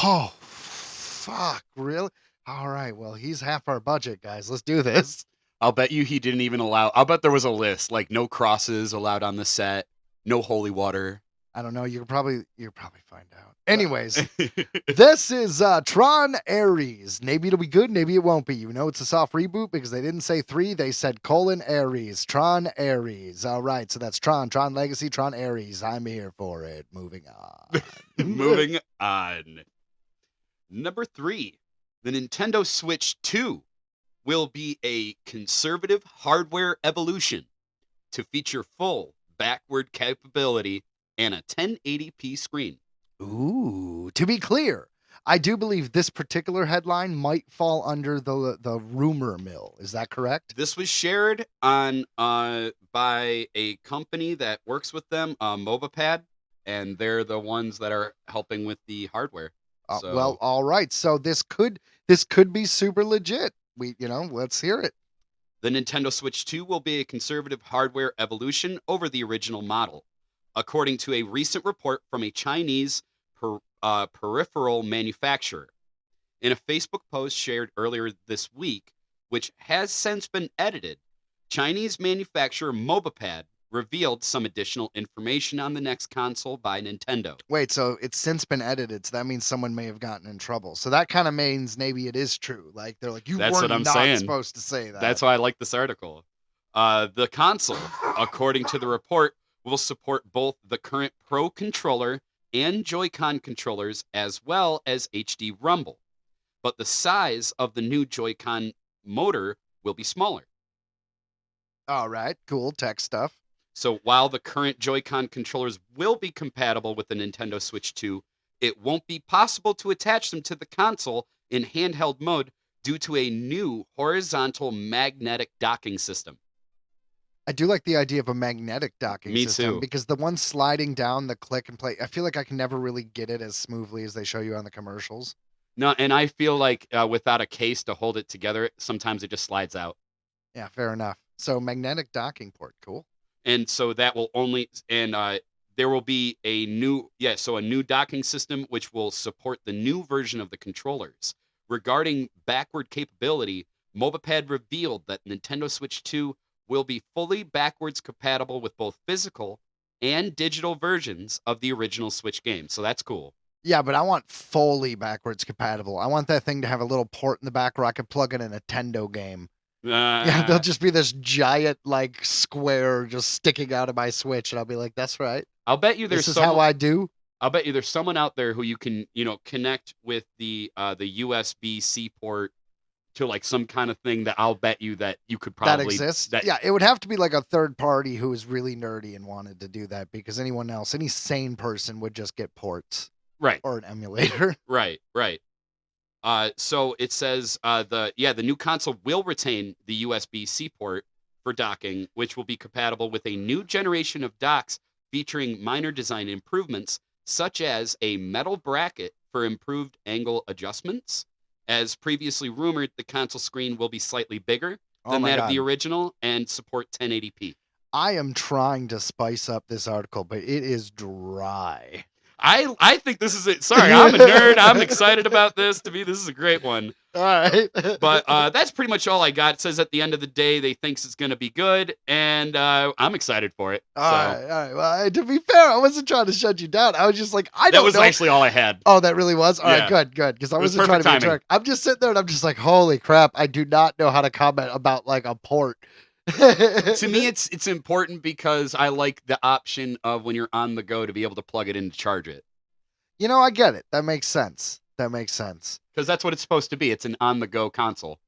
Speaker 3: Oh, fuck, really? All right, well, he's half our budget, guys. Let's do this.
Speaker 2: I'll bet you he didn't even allow. I'll bet there was a list like no crosses allowed on the set, no holy water.
Speaker 3: I don't know. You'll probably find out. Anyways, this is Tron Aries. Maybe it'll be good. Maybe it won't be. It's a soft reboot because they didn't say 3. They said Aries. Tron Aries. All right. So that's Tron Legacy, Tron Aries. I'm here for it. Moving on.
Speaker 2: Moving on. Number 3, the Nintendo Switch 2 will be a conservative hardware evolution to feature full backward capability and a 1080p screen.
Speaker 3: Ooh, to be clear, I do believe this particular headline might fall under the rumor mill. Is that correct?
Speaker 2: This was shared on by a company that works with them, MobaPad, and they're the ones that are helping with the hardware. So,
Speaker 3: Well, all right. So this could be super legit. Let's hear it.
Speaker 2: the Nintendo Switch 2 will be a conservative hardware evolution over the original model, according to a recent report from a Chinese peripheral manufacturer. In a Facebook post shared earlier this week, which has since been edited, Chinese manufacturer MobaPad revealed some additional information on the next console by Nintendo.
Speaker 3: Wait, so it's since been edited, so that means someone may have gotten in trouble. So that kind of means maybe it is true. Like they're like,
Speaker 2: That's
Speaker 3: were
Speaker 2: what I'm
Speaker 3: not
Speaker 2: saying.
Speaker 3: supposed to say that.
Speaker 2: That's why I like this article. The console, according to the report, will support both the current Pro controller and Joy-Con controllers as well as HD Rumble. But the size of the new Joy-Con motor will be smaller.
Speaker 3: All right, cool tech stuff.
Speaker 2: So while the current Joy-Con controllers will be compatible with the Nintendo Switch 2, it won't be possible to attach them to the console in handheld mode due to a new horizontal magnetic docking system.
Speaker 3: I do like the idea of a magnetic docking
Speaker 2: Me
Speaker 3: system
Speaker 2: too.
Speaker 3: because the one sliding down the click and play, I feel like I can never really get it as smoothly as they show you on the commercials.
Speaker 2: No, and I feel like without a case to hold it together, sometimes it just slides out.
Speaker 3: Yeah, fair enough. So magnetic docking port, cool.
Speaker 2: And so that will only and there will be a new a new docking system which will support the new version of the controllers. Regarding backward capability, Mobipad revealed that Nintendo Switch 2 will be fully backwards compatible with both physical and digital versions of the original Switch game. So that's cool.
Speaker 3: Yeah, but I want fully backwards compatible. I want that thing to have a little port in the back where I could plug in a Nintendo game. Yeah, there'll just be this giant like square just sticking out of my Switch, and I'll be like, "That's right.
Speaker 2: I'll bet you there's
Speaker 3: This is how I do."
Speaker 2: I'll bet you there's someone out there who you can, connect with the USB-C port to like some kind of thing that I'll bet you that you could probably
Speaker 3: That exists. Yeah, it would have to be like a third party who is really nerdy and wanted to do that because anyone else, any sane person, would just get ports
Speaker 2: Right.
Speaker 3: or an emulator.
Speaker 2: Right. So it says the new console will retain the USB-C port for docking, which will be compatible with a new generation of docks featuring minor design improvements, such as a metal bracket for improved angle adjustments. As previously rumored, the console screen will be slightly bigger than that of the original and support 1080p.
Speaker 3: I am trying to spice up this article, but it is dry.
Speaker 2: I think this is it. Sorry, I'm a nerd. I'm excited about this. To me, this is a great one.
Speaker 3: All right.
Speaker 2: But that's pretty much all I got. It says at the end of the day, they thinks it's going to be good, and I'm excited for it.
Speaker 3: All right. Well, to be fair, I wasn't trying to shut you down. I was just like, I don't know.
Speaker 2: That was actually all I had.
Speaker 3: Oh, that really was? All
Speaker 2: Yeah.
Speaker 3: right, good. Because I
Speaker 2: It was
Speaker 3: wasn't trying to be a
Speaker 2: perfect
Speaker 3: jerk. I'm just sitting there and I'm just like, holy crap, I do not know how to comment about like a port.
Speaker 2: To me, it's important because I like the option of when you're on the go to be able to plug it in to charge it.
Speaker 3: You know, I get it. That makes sense.
Speaker 2: Because that's what it's supposed to be. It's an on-the-go console.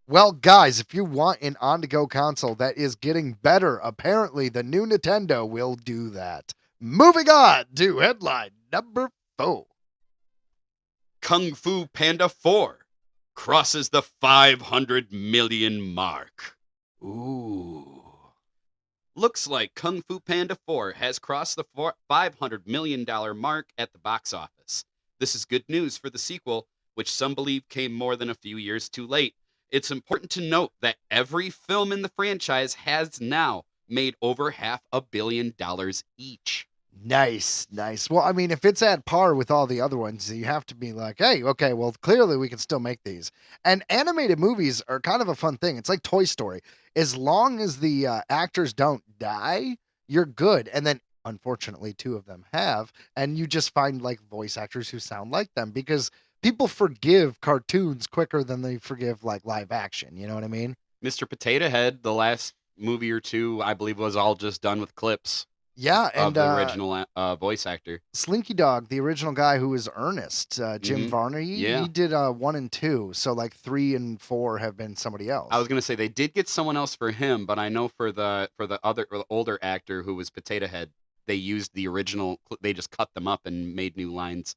Speaker 3: Well, guys, if you want an on-the-go console that is getting better, apparently the new Nintendo will do that. Moving on to headline number 4.
Speaker 2: Kung Fu Panda 4 crosses the 500 million mark. Ooh. Looks like Kung Fu Panda 4 has crossed the $500 million mark at the box office. This is good news for the sequel, which some believe came more than a few years too late. It's important to note that every film in the franchise has now made over $500 million each.
Speaker 3: Nice. Well, I mean, if it's at par with all the other ones, you have to be like, hey, okay, well, clearly we can still make these. And animated movies are kind of a fun thing. It's like Toy Story. As long as the actors don't die, you're good. And then, unfortunately, 2 of them have. And you just find like voice actors who sound like them because people forgive cartoons quicker than they forgive like live action. You know what I mean?
Speaker 2: Mr. Potato Head, the last movie or two, I believe, was all just done with clips.
Speaker 3: Yeah, and
Speaker 2: of the original voice actor.
Speaker 3: Slinky Dog, the original guy who was Ernest, Jim Varner, he did 1 and 2. So like 3 and 4 have been somebody else.
Speaker 2: I was gonna say they did get someone else for him, but I know for the older actor who was Potato Head, they used the original. They just cut them up and made new lines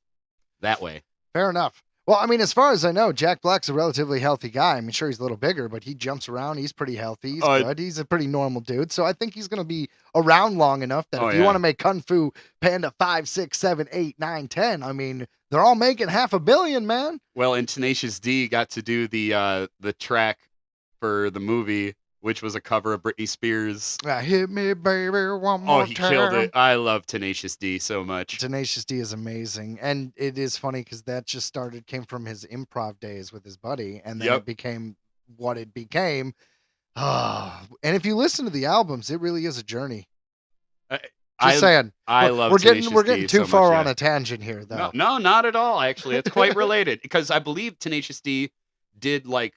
Speaker 2: that way.
Speaker 3: Fair enough. Well, I mean, as far as I know, Jack Black's a relatively healthy guy. I'm sure he's a little bigger, but he jumps around. He's pretty healthy. He's good. He's a pretty normal dude. So I think he's going to be around long enough that if you want to make Kung Fu Panda 5, 6, 7, 8, 9, 10, I mean, they're all making $500 million, man.
Speaker 2: Well, and Tenacious D got to do the track for the movie, which was a cover of Britney Spears.
Speaker 3: Hit me, baby, one more time.
Speaker 2: Oh, he killed it. I love Tenacious D so much.
Speaker 3: Tenacious D is amazing. And it is funny because that just came from his improv days with his buddy. And then it became what it became. And if you listen to the albums, it really is a journey. Just saying.
Speaker 2: I love
Speaker 3: we're getting too far on a tangent here, though.
Speaker 2: No, not at all, actually. It's quite related. Because I believe Tenacious D did like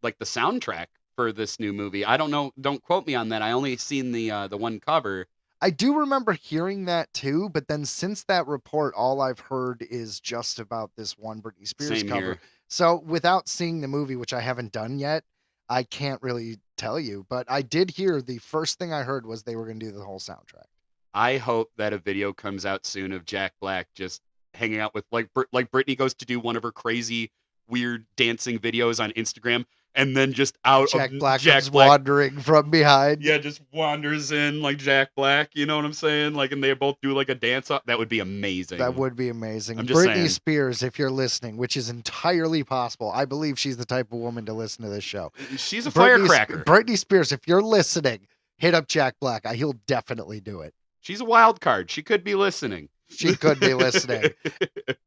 Speaker 2: the soundtrack for this new movie. I don't know. Don't quote me on that. I only seen the one cover.
Speaker 3: I do remember hearing that too, but then since that report, all I've heard is just about this one Britney Spears
Speaker 2: Same
Speaker 3: cover.
Speaker 2: here.
Speaker 3: So without seeing the movie, which I haven't done yet, I can't really tell you. But I did hear the first thing I heard was they were going to do the whole soundtrack.
Speaker 2: I hope that a video comes out soon of Jack Black just hanging out with like Britney goes to do one of her crazy, weird dancing videos on Instagram. and then just out
Speaker 3: Jack
Speaker 2: of
Speaker 3: Black
Speaker 2: Jack
Speaker 3: comes
Speaker 2: Black,
Speaker 3: wandering from behind.
Speaker 2: yeah, just wanders in like Jack Black. You know what I'm saying? Like, and they both do like a dance off. That would be amazing.
Speaker 3: That would be amazing.
Speaker 2: I'm just
Speaker 3: Britney
Speaker 2: saying.
Speaker 3: Spears, if you're listening, which is entirely possible. I believe she's the type of woman to listen to this show.
Speaker 2: She's a
Speaker 3: Britney
Speaker 2: firecracker.
Speaker 3: Britney Spears, if you're listening, hit up Jack Black. He'll definitely do it.
Speaker 2: She's a wild card. She could be listening.
Speaker 3: She could be listening.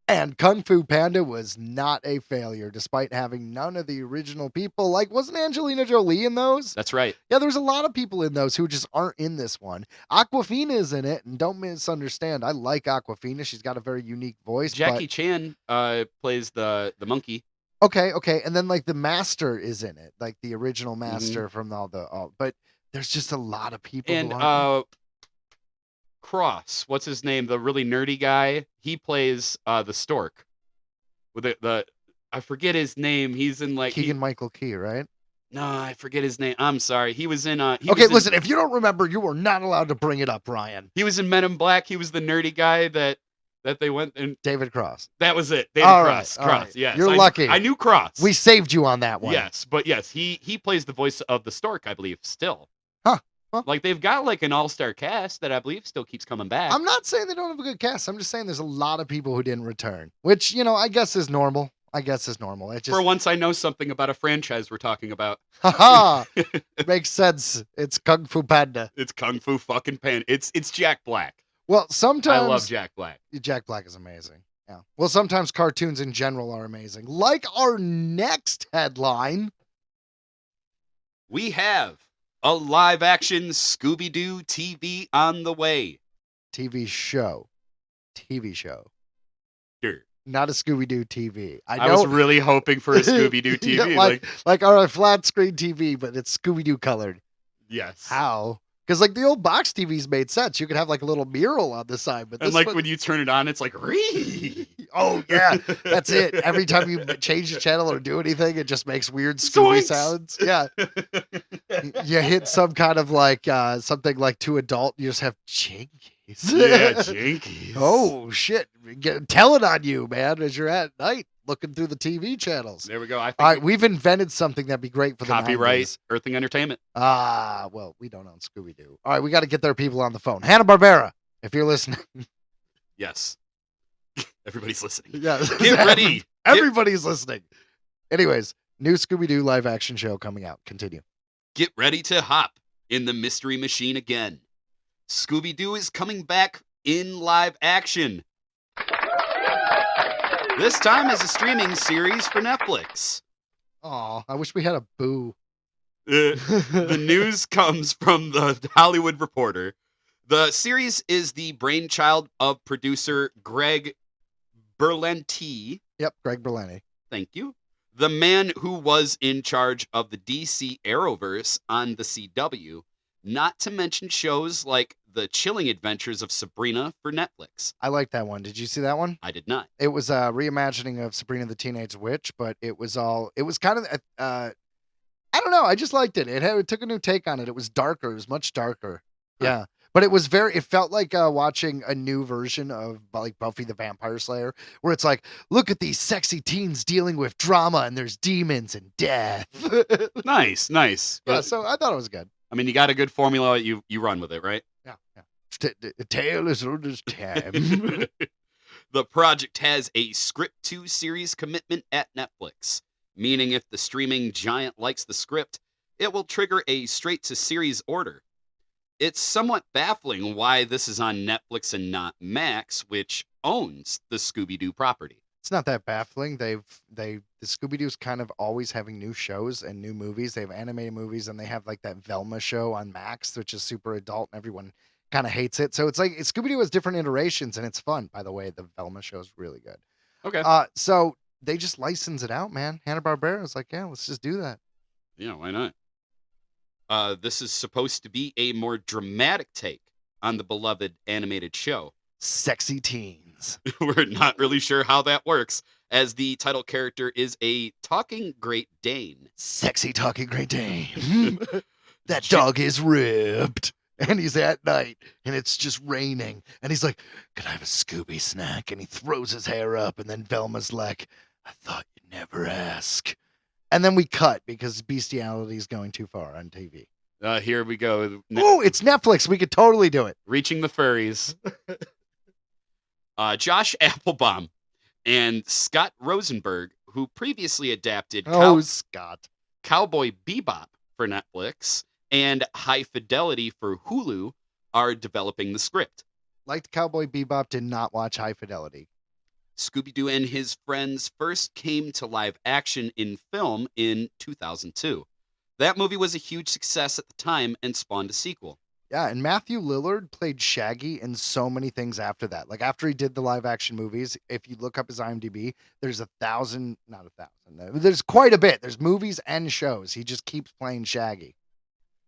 Speaker 3: And Kung Fu Panda was not a failure, despite having none of the original people. Like, wasn't Angelina Jolie in those?
Speaker 2: That's right.
Speaker 3: Yeah, there's a lot of people in those who just aren't in this one. Aquafina is in it, and don't misunderstand. I like Aquafina. She's got a very unique voice.
Speaker 2: Jackie Chan plays the monkey.
Speaker 3: Okay. And then, like, the Master is in it, like the original Master from but there's just a lot of people.
Speaker 2: And Cross, what's his name? The really nerdy guy. He plays the stork. With the I forget his name. He's in like
Speaker 3: Keegan Michael Key, right?
Speaker 2: No, I forget his name. I'm sorry. He was in
Speaker 3: Listen, if you don't remember, you are not allowed to bring it up, Ryan.
Speaker 2: He was in Men in Black. He was the nerdy guy that they went and
Speaker 3: David Cross.
Speaker 2: That was it. David
Speaker 3: All
Speaker 2: Cross.
Speaker 3: Right,
Speaker 2: Cross.
Speaker 3: right.
Speaker 2: Yes.
Speaker 3: You're lucky.
Speaker 2: I knew Cross.
Speaker 3: We saved you on that one.
Speaker 2: Yes, but yes, he plays the voice of the stork, I believe, still.
Speaker 3: Huh.
Speaker 2: Like they've got like an all-star cast that I believe still keeps coming back.
Speaker 3: I'm not saying they don't have a good cast. I'm just saying there's a lot of people who didn't return, which, I guess is normal. It just
Speaker 2: For once I know something about a franchise we're talking about.
Speaker 3: Haha. Makes sense. It's Kung Fu Panda.
Speaker 2: It's Kung Fu fucking Panda. It's Jack Black.
Speaker 3: Well, sometimes
Speaker 2: I love Jack Black.
Speaker 3: Jack Black is amazing. Yeah. Well, sometimes cartoons in general are amazing. Like our next headline.
Speaker 2: We have a live-action Scooby Doo TV on the way.
Speaker 3: TV show.
Speaker 2: Sure.
Speaker 3: Not a Scooby Doo TV.
Speaker 2: I was really hoping for a Scooby Doo TV.
Speaker 3: Yeah, like our flat screen TV, but it's Scooby Doo colored.
Speaker 2: Yes.
Speaker 3: How? Because like the old box TVs made sense. You could have like a little mural on the side, but
Speaker 2: and like when you turn it on, it's like ree.
Speaker 3: Oh yeah, that's it. Every time you change the channel or do anything, it just makes weird Scooby sounds. Yeah. You hit some kind of like something like too adult. You just have Jinkies.
Speaker 2: Yeah, Jinkies.
Speaker 3: Oh shit! Tell it on you, man, as you're at night looking through the TV channels.
Speaker 2: There we go. I think
Speaker 3: All right, we've invented something that'd be great for the
Speaker 2: copyright
Speaker 3: 90s.
Speaker 2: Earthling Entertainment.
Speaker 3: Well, we don't own Scooby Doo. All right, we got to get their people on the phone. Hanna-Barbera, if you're listening.
Speaker 2: Yes. Everybody's listening.
Speaker 3: Yeah.
Speaker 2: Get ready.
Speaker 3: Everybody's listening. Anyways, new Scooby Doo live action show coming out. Continue.
Speaker 2: Get ready to hop in the mystery machine again. Scooby Doo is coming back in live action. This time as a streaming series for Netflix.
Speaker 3: Aw, I wish we had a boo.
Speaker 2: The news comes from the Hollywood Reporter. The series is the brainchild of producer Greg Berlanti.
Speaker 3: Yep, Greg Berlanti.
Speaker 2: Thank you. The man who was in charge of the DC Arrowverse on the CW, not to mention shows like The Chilling Adventures of Sabrina for Netflix.
Speaker 3: I like that one. Did you see that one?
Speaker 2: I did not.
Speaker 3: It was a reimagining of Sabrina the Teenage Witch, but it was kind of, I don't know. I just liked it. It took a new take on it. It was darker. It was much darker. Yeah. But it felt like watching a new version of like Buffy the Vampire Slayer, where it's like, look at these sexy teens dealing with drama and there's demons and death.
Speaker 2: Nice.
Speaker 3: Yeah, so I thought it was good.
Speaker 2: I mean, you got a good formula. You run with it, right?
Speaker 3: Yeah. The tale is old as time.
Speaker 2: The project has a script to series commitment at Netflix, meaning if the streaming giant likes the script, it will trigger a straight to series order. It's somewhat baffling why this is on Netflix and not Max, which owns the Scooby-Doo property.
Speaker 3: It's not that baffling. The Scooby-Doo's kind of always having new shows and new movies. They have animated movies and they have like that Velma show on Max, which is super adult and everyone kind of hates it. So it's like Scooby-Doo has different iterations and it's fun. By the way, the Velma show is really good.
Speaker 2: Okay.
Speaker 3: So they just license it out, man. Hanna-Barbera is like, yeah, let's just do that.
Speaker 2: Yeah, why not? This is supposed to be a more dramatic take on the beloved animated show.
Speaker 3: Sexy teens.
Speaker 2: We're not really sure how that works, as the title character is a talking Great Dane.
Speaker 3: Sexy talking Great Dane. That dog is ripped. And he's at night, and it's just raining. And he's like, could I have a Scooby snack? And he throws his hair up, and then Velma's like, I thought you'd never ask. And then we cut because bestiality is going too far on TV.
Speaker 2: Here we go.
Speaker 3: Oh, it's Netflix. We could totally do it.
Speaker 2: Reaching the furries. Josh Applebaum and Scott Rosenberg, who previously adapted
Speaker 3: Scott.
Speaker 2: Cowboy Bebop for Netflix and High Fidelity for Hulu, are developing the script.
Speaker 3: Liked Cowboy Bebop, did not watch High Fidelity.
Speaker 2: Scooby Doo and his friends first came to live action in film in 2002. That movie was a huge success at the time and spawned a sequel.
Speaker 3: Yeah, and Matthew Lillard played Shaggy in so many things after that. Like after he did the live action movies, if you look up his IMDb, there's there's quite a bit. There's movies and shows. He just keeps playing Shaggy.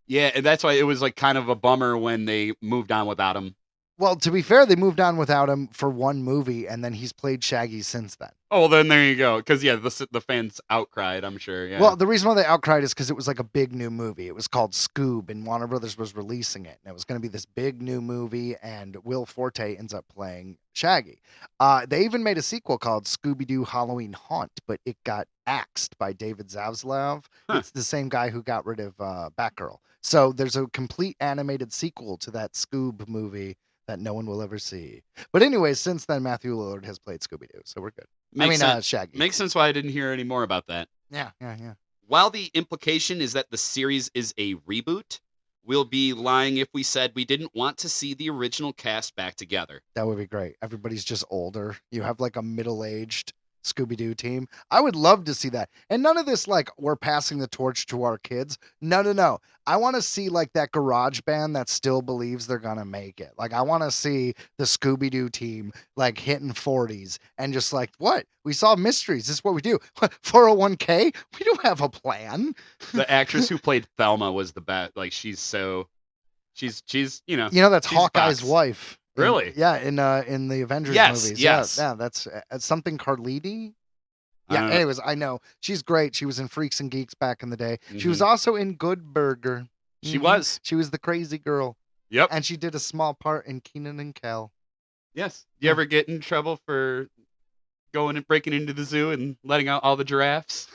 Speaker 2: Yeah, and that's why it was like kind of a bummer when they moved on without him.
Speaker 3: Well, to be fair, they moved on without him for one movie, and then he's played Shaggy since then.
Speaker 2: Oh, well, then there you go. Because, yeah, the fans outcried, I'm sure. Yeah.
Speaker 3: Well, the reason why they outcried is because it was like a big new movie. It was called Scoob, and Warner Brothers was releasing it. And it was going to be this big new movie, and Will Forte ends up playing Shaggy. They even made a sequel called Scooby Doo Halloween Haunt, but it got axed by David Zaslav. It's the same guy who got rid of Batgirl. So there's a complete animated sequel to that Scoob movie that no one will ever see. But anyway, since then, Matthew Lillard has played Scooby-Doo, so we're good. Shaggy.
Speaker 2: Makes sense why I didn't hear any more about that.
Speaker 3: Yeah.
Speaker 2: While the implication is that the series is a reboot, we'll be lying if we said we didn't want to see the original cast back together.
Speaker 3: That would be great. Everybody's just older. You have like a middle-aged Scooby-Doo team. I would love to see that. And none of this like we're passing the torch to our kids. No. I want to see like that garage band that still believes they're gonna make it. Like I want to see the Scooby-Doo team like hitting 40s and just like, what? We solve mysteries. This is what we do. 401k? We don't have a plan.
Speaker 2: The actress who played Thelma was the best. Like she's that's
Speaker 3: that's Hawkeye's wife.
Speaker 2: Really?
Speaker 3: In the Avengers movies.
Speaker 2: Yes.
Speaker 3: Yeah, that's something Carliti. Yeah, anyways, I know. She's great. She was in Freaks and Geeks back in the day. Mm-hmm. She was also in Good Burger.
Speaker 2: She was.
Speaker 3: She was the crazy girl.
Speaker 2: Yep.
Speaker 3: And she did a small part in Kenan and Kel.
Speaker 2: Yes. You ever get in trouble for going and breaking into the zoo and letting out all the giraffes?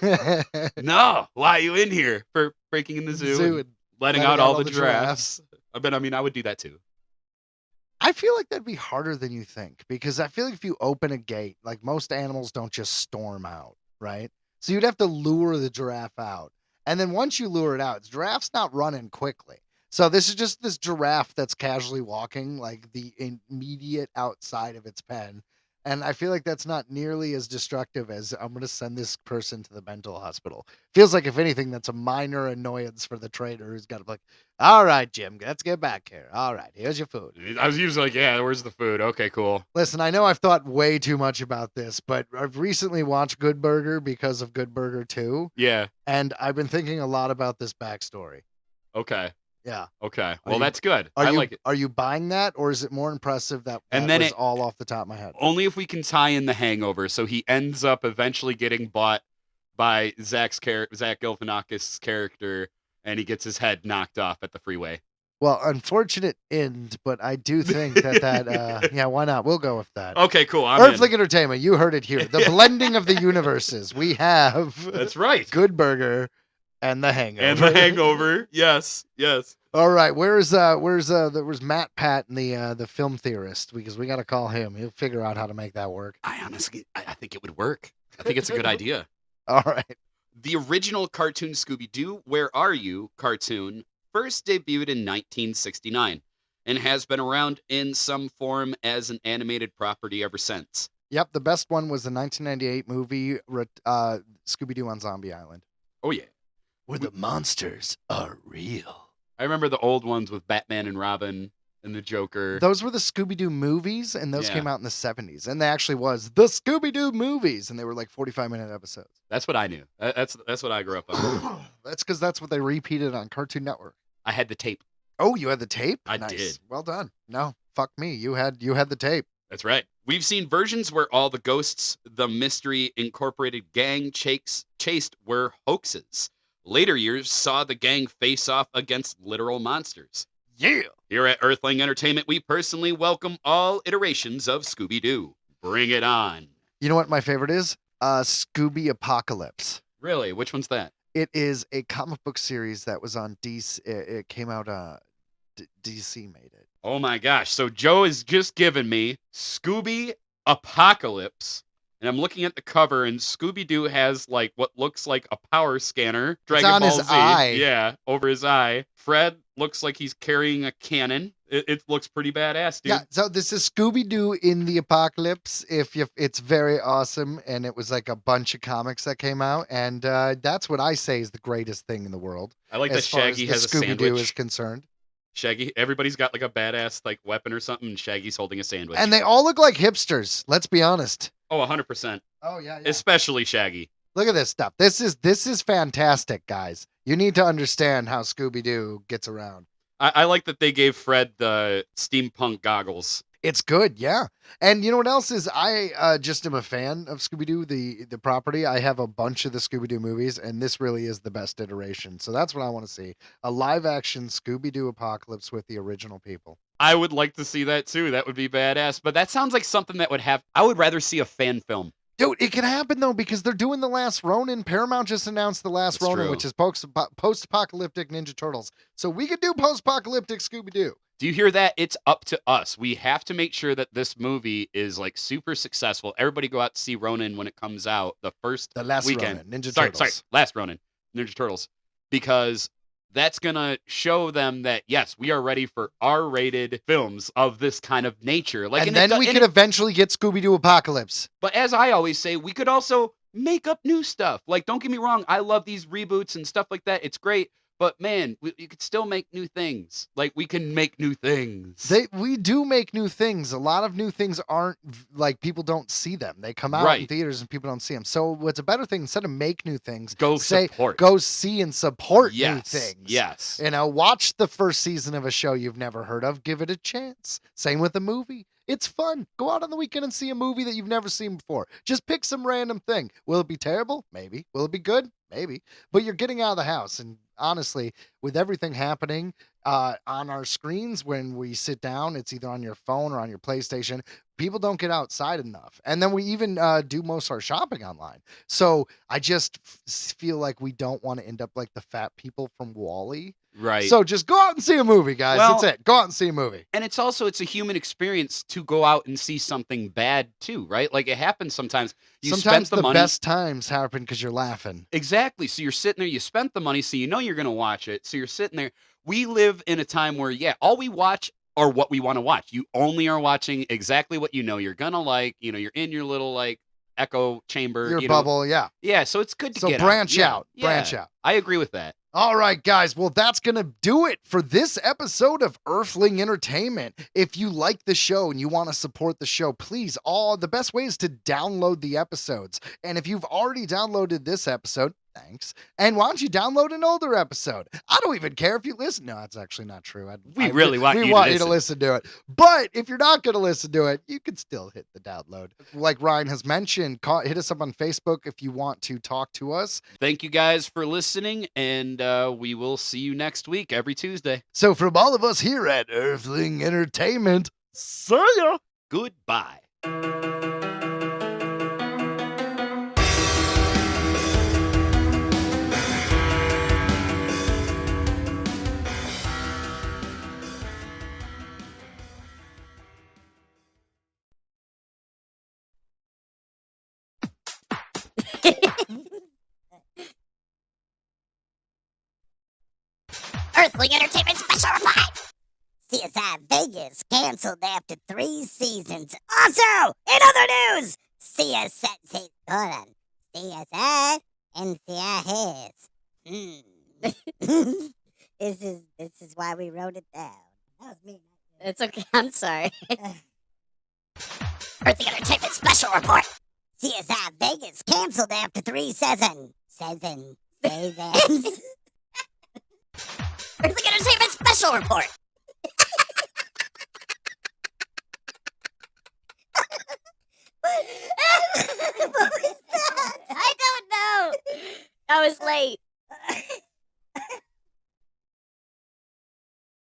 Speaker 2: No. Why are you in here for breaking in the zoo and letting out all the giraffes? I would do that too.
Speaker 3: I feel like that'd be harder than you think because I feel like if you open a gate, like most animals don't just storm out, right? So you'd have to lure the giraffe out. And then once you lure it out, the giraffe's not running quickly. So this is just this giraffe that's casually walking like the immediate outside of its pen. And I feel like that's not nearly as destructive as I'm going to send this person to the mental hospital. Feels like, if anything, that's a minor annoyance for the trainer who's got to be like, all right, Jim, let's get back here. All right, here's your food.
Speaker 2: I was usually like, yeah, where's the food? Okay, cool.
Speaker 3: Listen, I know I've thought way too much about this, but I've recently watched Good Burger because of Good Burger 2.
Speaker 2: Yeah.
Speaker 3: And I've been thinking a lot about this backstory.
Speaker 2: Okay.
Speaker 3: Yeah.
Speaker 2: Okay. Well, that's good. I like it.
Speaker 3: Are you buying that, or is it more impressive that was all off the top of my head?
Speaker 2: Only if we can tie in The Hangover, so he ends up eventually getting bought by Zach Galifianakis' character, and he gets his head knocked off at the freeway.
Speaker 3: Well, unfortunate end, but I do think that yeah, why not? We'll go with that.
Speaker 2: Okay, cool.
Speaker 3: Earthling Entertainment, you heard it here. The blending of the universes. We have
Speaker 2: That's right.
Speaker 3: Good Burger and The Hangover.
Speaker 2: And The Hangover. Yes.
Speaker 3: All right, where's Matt Pat and the film theorist? Because we got to call him. He'll figure out how to make that work.
Speaker 2: I think it would work. I think it's a good idea.
Speaker 3: All right.
Speaker 2: The original cartoon Scooby Doo, Where Are You? Cartoon first debuted in 1969 and has been around in some form as an animated property ever since.
Speaker 3: Yep, the best one was the 1998 movie Scooby Doo on Zombie Island.
Speaker 2: Oh yeah.
Speaker 3: Where the monsters are real.
Speaker 2: I remember the old ones with Batman and Robin and the Joker.
Speaker 3: Those were the Scooby-Doo movies, and those came out in the 70s. And they actually was the Scooby-Doo movies, and they were like 45-minute episodes.
Speaker 2: That's what I knew. That's what I grew up on.
Speaker 3: That's because that's what they repeated on Cartoon Network.
Speaker 2: I had the tape.
Speaker 3: Oh, you had the tape?
Speaker 2: I
Speaker 3: Nice.
Speaker 2: did.
Speaker 3: Well done. No, fuck me. You had the tape.
Speaker 2: That's right. We've seen versions where all the ghosts the Mystery Incorporated gang chased were hoaxes. Later years saw the gang face off against literal monsters.
Speaker 3: Yeah.
Speaker 2: Here at Earthling Entertainment, we personally welcome all iterations of Scooby Doo. Bring it on.
Speaker 3: You know what my favorite is? Scooby Apocalypse.
Speaker 2: Really? Which one's that?
Speaker 3: It is a comic book series that was on DC. It came out. DC made it.
Speaker 2: Oh my gosh. So Joe has just given me Scooby Apocalypse. And I'm looking at the cover, and Scooby Doo has like what looks like a power scanner. Dragon
Speaker 3: on
Speaker 2: Ball
Speaker 3: his
Speaker 2: Z.
Speaker 3: eye.
Speaker 2: Yeah, over his eye. Fred looks like he's carrying a cannon. It looks pretty badass, dude.
Speaker 3: Yeah, so this is Scooby Doo in the Apocalypse. It's very awesome, and it was like a bunch of comics that came out, and that's what I say is the greatest thing in the world.
Speaker 2: I like that
Speaker 3: as far as
Speaker 2: Shaggy
Speaker 3: the
Speaker 2: has a
Speaker 3: Scooby Doo
Speaker 2: sandwich.
Speaker 3: is concerned.
Speaker 2: Shaggy, everybody's got like a badass like weapon or something, and Shaggy's holding a sandwich.
Speaker 3: And they all look like hipsters. Let's be honest.
Speaker 2: Oh, 100%.
Speaker 3: Oh yeah.
Speaker 2: Especially Shaggy.
Speaker 3: Look at this stuff. This is fantastic, guys. You need to understand how Scooby Doo gets around.
Speaker 2: I like that they gave Fred the steampunk goggles.
Speaker 3: It's good, yeah. And you know what else is? I just am a fan of Scooby Doo, the property. I have a bunch of the Scooby Doo movies, and this really is the best iteration. So that's what I want to see: a live action Scooby Doo Apocalypse with the original people.
Speaker 2: I would like to see that too. That would be badass. But that sounds like something that would have. I would rather see a fan film.
Speaker 3: Dude, it can happen though because they're doing The Last Ronin. Paramount just announced The Last
Speaker 2: That's
Speaker 3: Ronin,
Speaker 2: true.
Speaker 3: which is post-apocalyptic Ninja Turtles. So we could do post-apocalyptic Scooby Doo.
Speaker 2: Do you hear that? It's up to us. We have to make sure that this movie is like super successful. Everybody go out to see Ronin when it comes out the first
Speaker 3: The Last
Speaker 2: weekend.
Speaker 3: Ronin, Ninja
Speaker 2: Sorry,
Speaker 3: Turtles.
Speaker 2: Last Ronin, Ninja Turtles, because that's gonna show them that yes, we are ready for R-rated films of this kind of nature. Like,
Speaker 3: And then we could eventually get Scooby Doo Apocalypse.
Speaker 2: But as I always say, we could also make up new stuff. Like, don't get me wrong, I love these reboots and stuff like that. It's great. But man, you could still make new things. Like, we can make new things.
Speaker 3: We do make new things. A lot of new things aren't like people don't see them. They come out in
Speaker 2: Right.
Speaker 3: theaters and people don't see them. So what's a better thing instead of make new things?
Speaker 2: Go
Speaker 3: say
Speaker 2: support.
Speaker 3: go see and support new
Speaker 2: Yes.
Speaker 3: things.
Speaker 2: Yes.
Speaker 3: You know, watch the first season of a show you've never heard of. Give it a chance. Same with a movie. It's fun. Go out on the weekend and see a movie that you've never seen before. Just pick some random thing. Will it be terrible? Maybe. Will it be good? Maybe. But you're getting out of the house. And honestly, with everything happening on our screens when we sit down, it's either on your phone or on your PlayStation. People don't get outside enough. And then we even do most of our shopping online. So I just feel like we don't want to end up like the fat people from WALL-E.
Speaker 2: Right.
Speaker 3: So just go out and see a movie, guys.
Speaker 2: Well-
Speaker 3: That's it. Go out and see a movie.
Speaker 2: And it's a human experience to go out and see something bad too, right? Like, it happens sometimes. You
Speaker 3: Sometimes
Speaker 2: spent
Speaker 3: the
Speaker 2: money.
Speaker 3: best times happen because you're laughing.
Speaker 2: Exactly. So you're sitting there, you spent the money, so you know you're going to watch it. So you're sitting there. We live in a time where, yeah, all we watch are what we want to watch. You only are watching exactly what you know you're going to like. You know, you're in your little, like, echo chamber.
Speaker 3: Your
Speaker 2: you know.
Speaker 3: bubble, yeah.
Speaker 2: Yeah, so it's good to
Speaker 3: So
Speaker 2: get
Speaker 3: branch
Speaker 2: Yeah,
Speaker 3: out.
Speaker 2: yeah.
Speaker 3: Branch out.
Speaker 2: I agree with that.
Speaker 3: All right, guys. Well, that's going to do it for this episode of Earthling Entertainment. If you like the show and you want to support the show, please, the best way is to download the episodes. And if you've already downloaded this episode, thanks. And why don't you download an older episode? I don't even care if you listen. No, that's actually not true.
Speaker 2: We really want you to
Speaker 3: want you to
Speaker 2: listen.
Speaker 3: listen to it. But if you're not going to listen to it, you can still hit the download. Like Ryan has mentioned, hit us up on Facebook if you want to talk to us.
Speaker 2: Thank you guys for listening, and we will see you next week every Tuesday.
Speaker 3: So from all of us here at Earthling Entertainment, see ya!
Speaker 2: Goodbye.
Speaker 4: Earthling Entertainment special report. CSI Vegas canceled after 3 seasons. Also, in other news, CSI, hold on, CSI NCIS. This is why we wrote it down. That was me.
Speaker 6: It's okay. I'm sorry.
Speaker 4: Earthling Entertainment special report. CSI Vegas canceled after 3 seasons. Seasons. Earthling Entertainment special report. What was that?
Speaker 6: I don't know. I was late.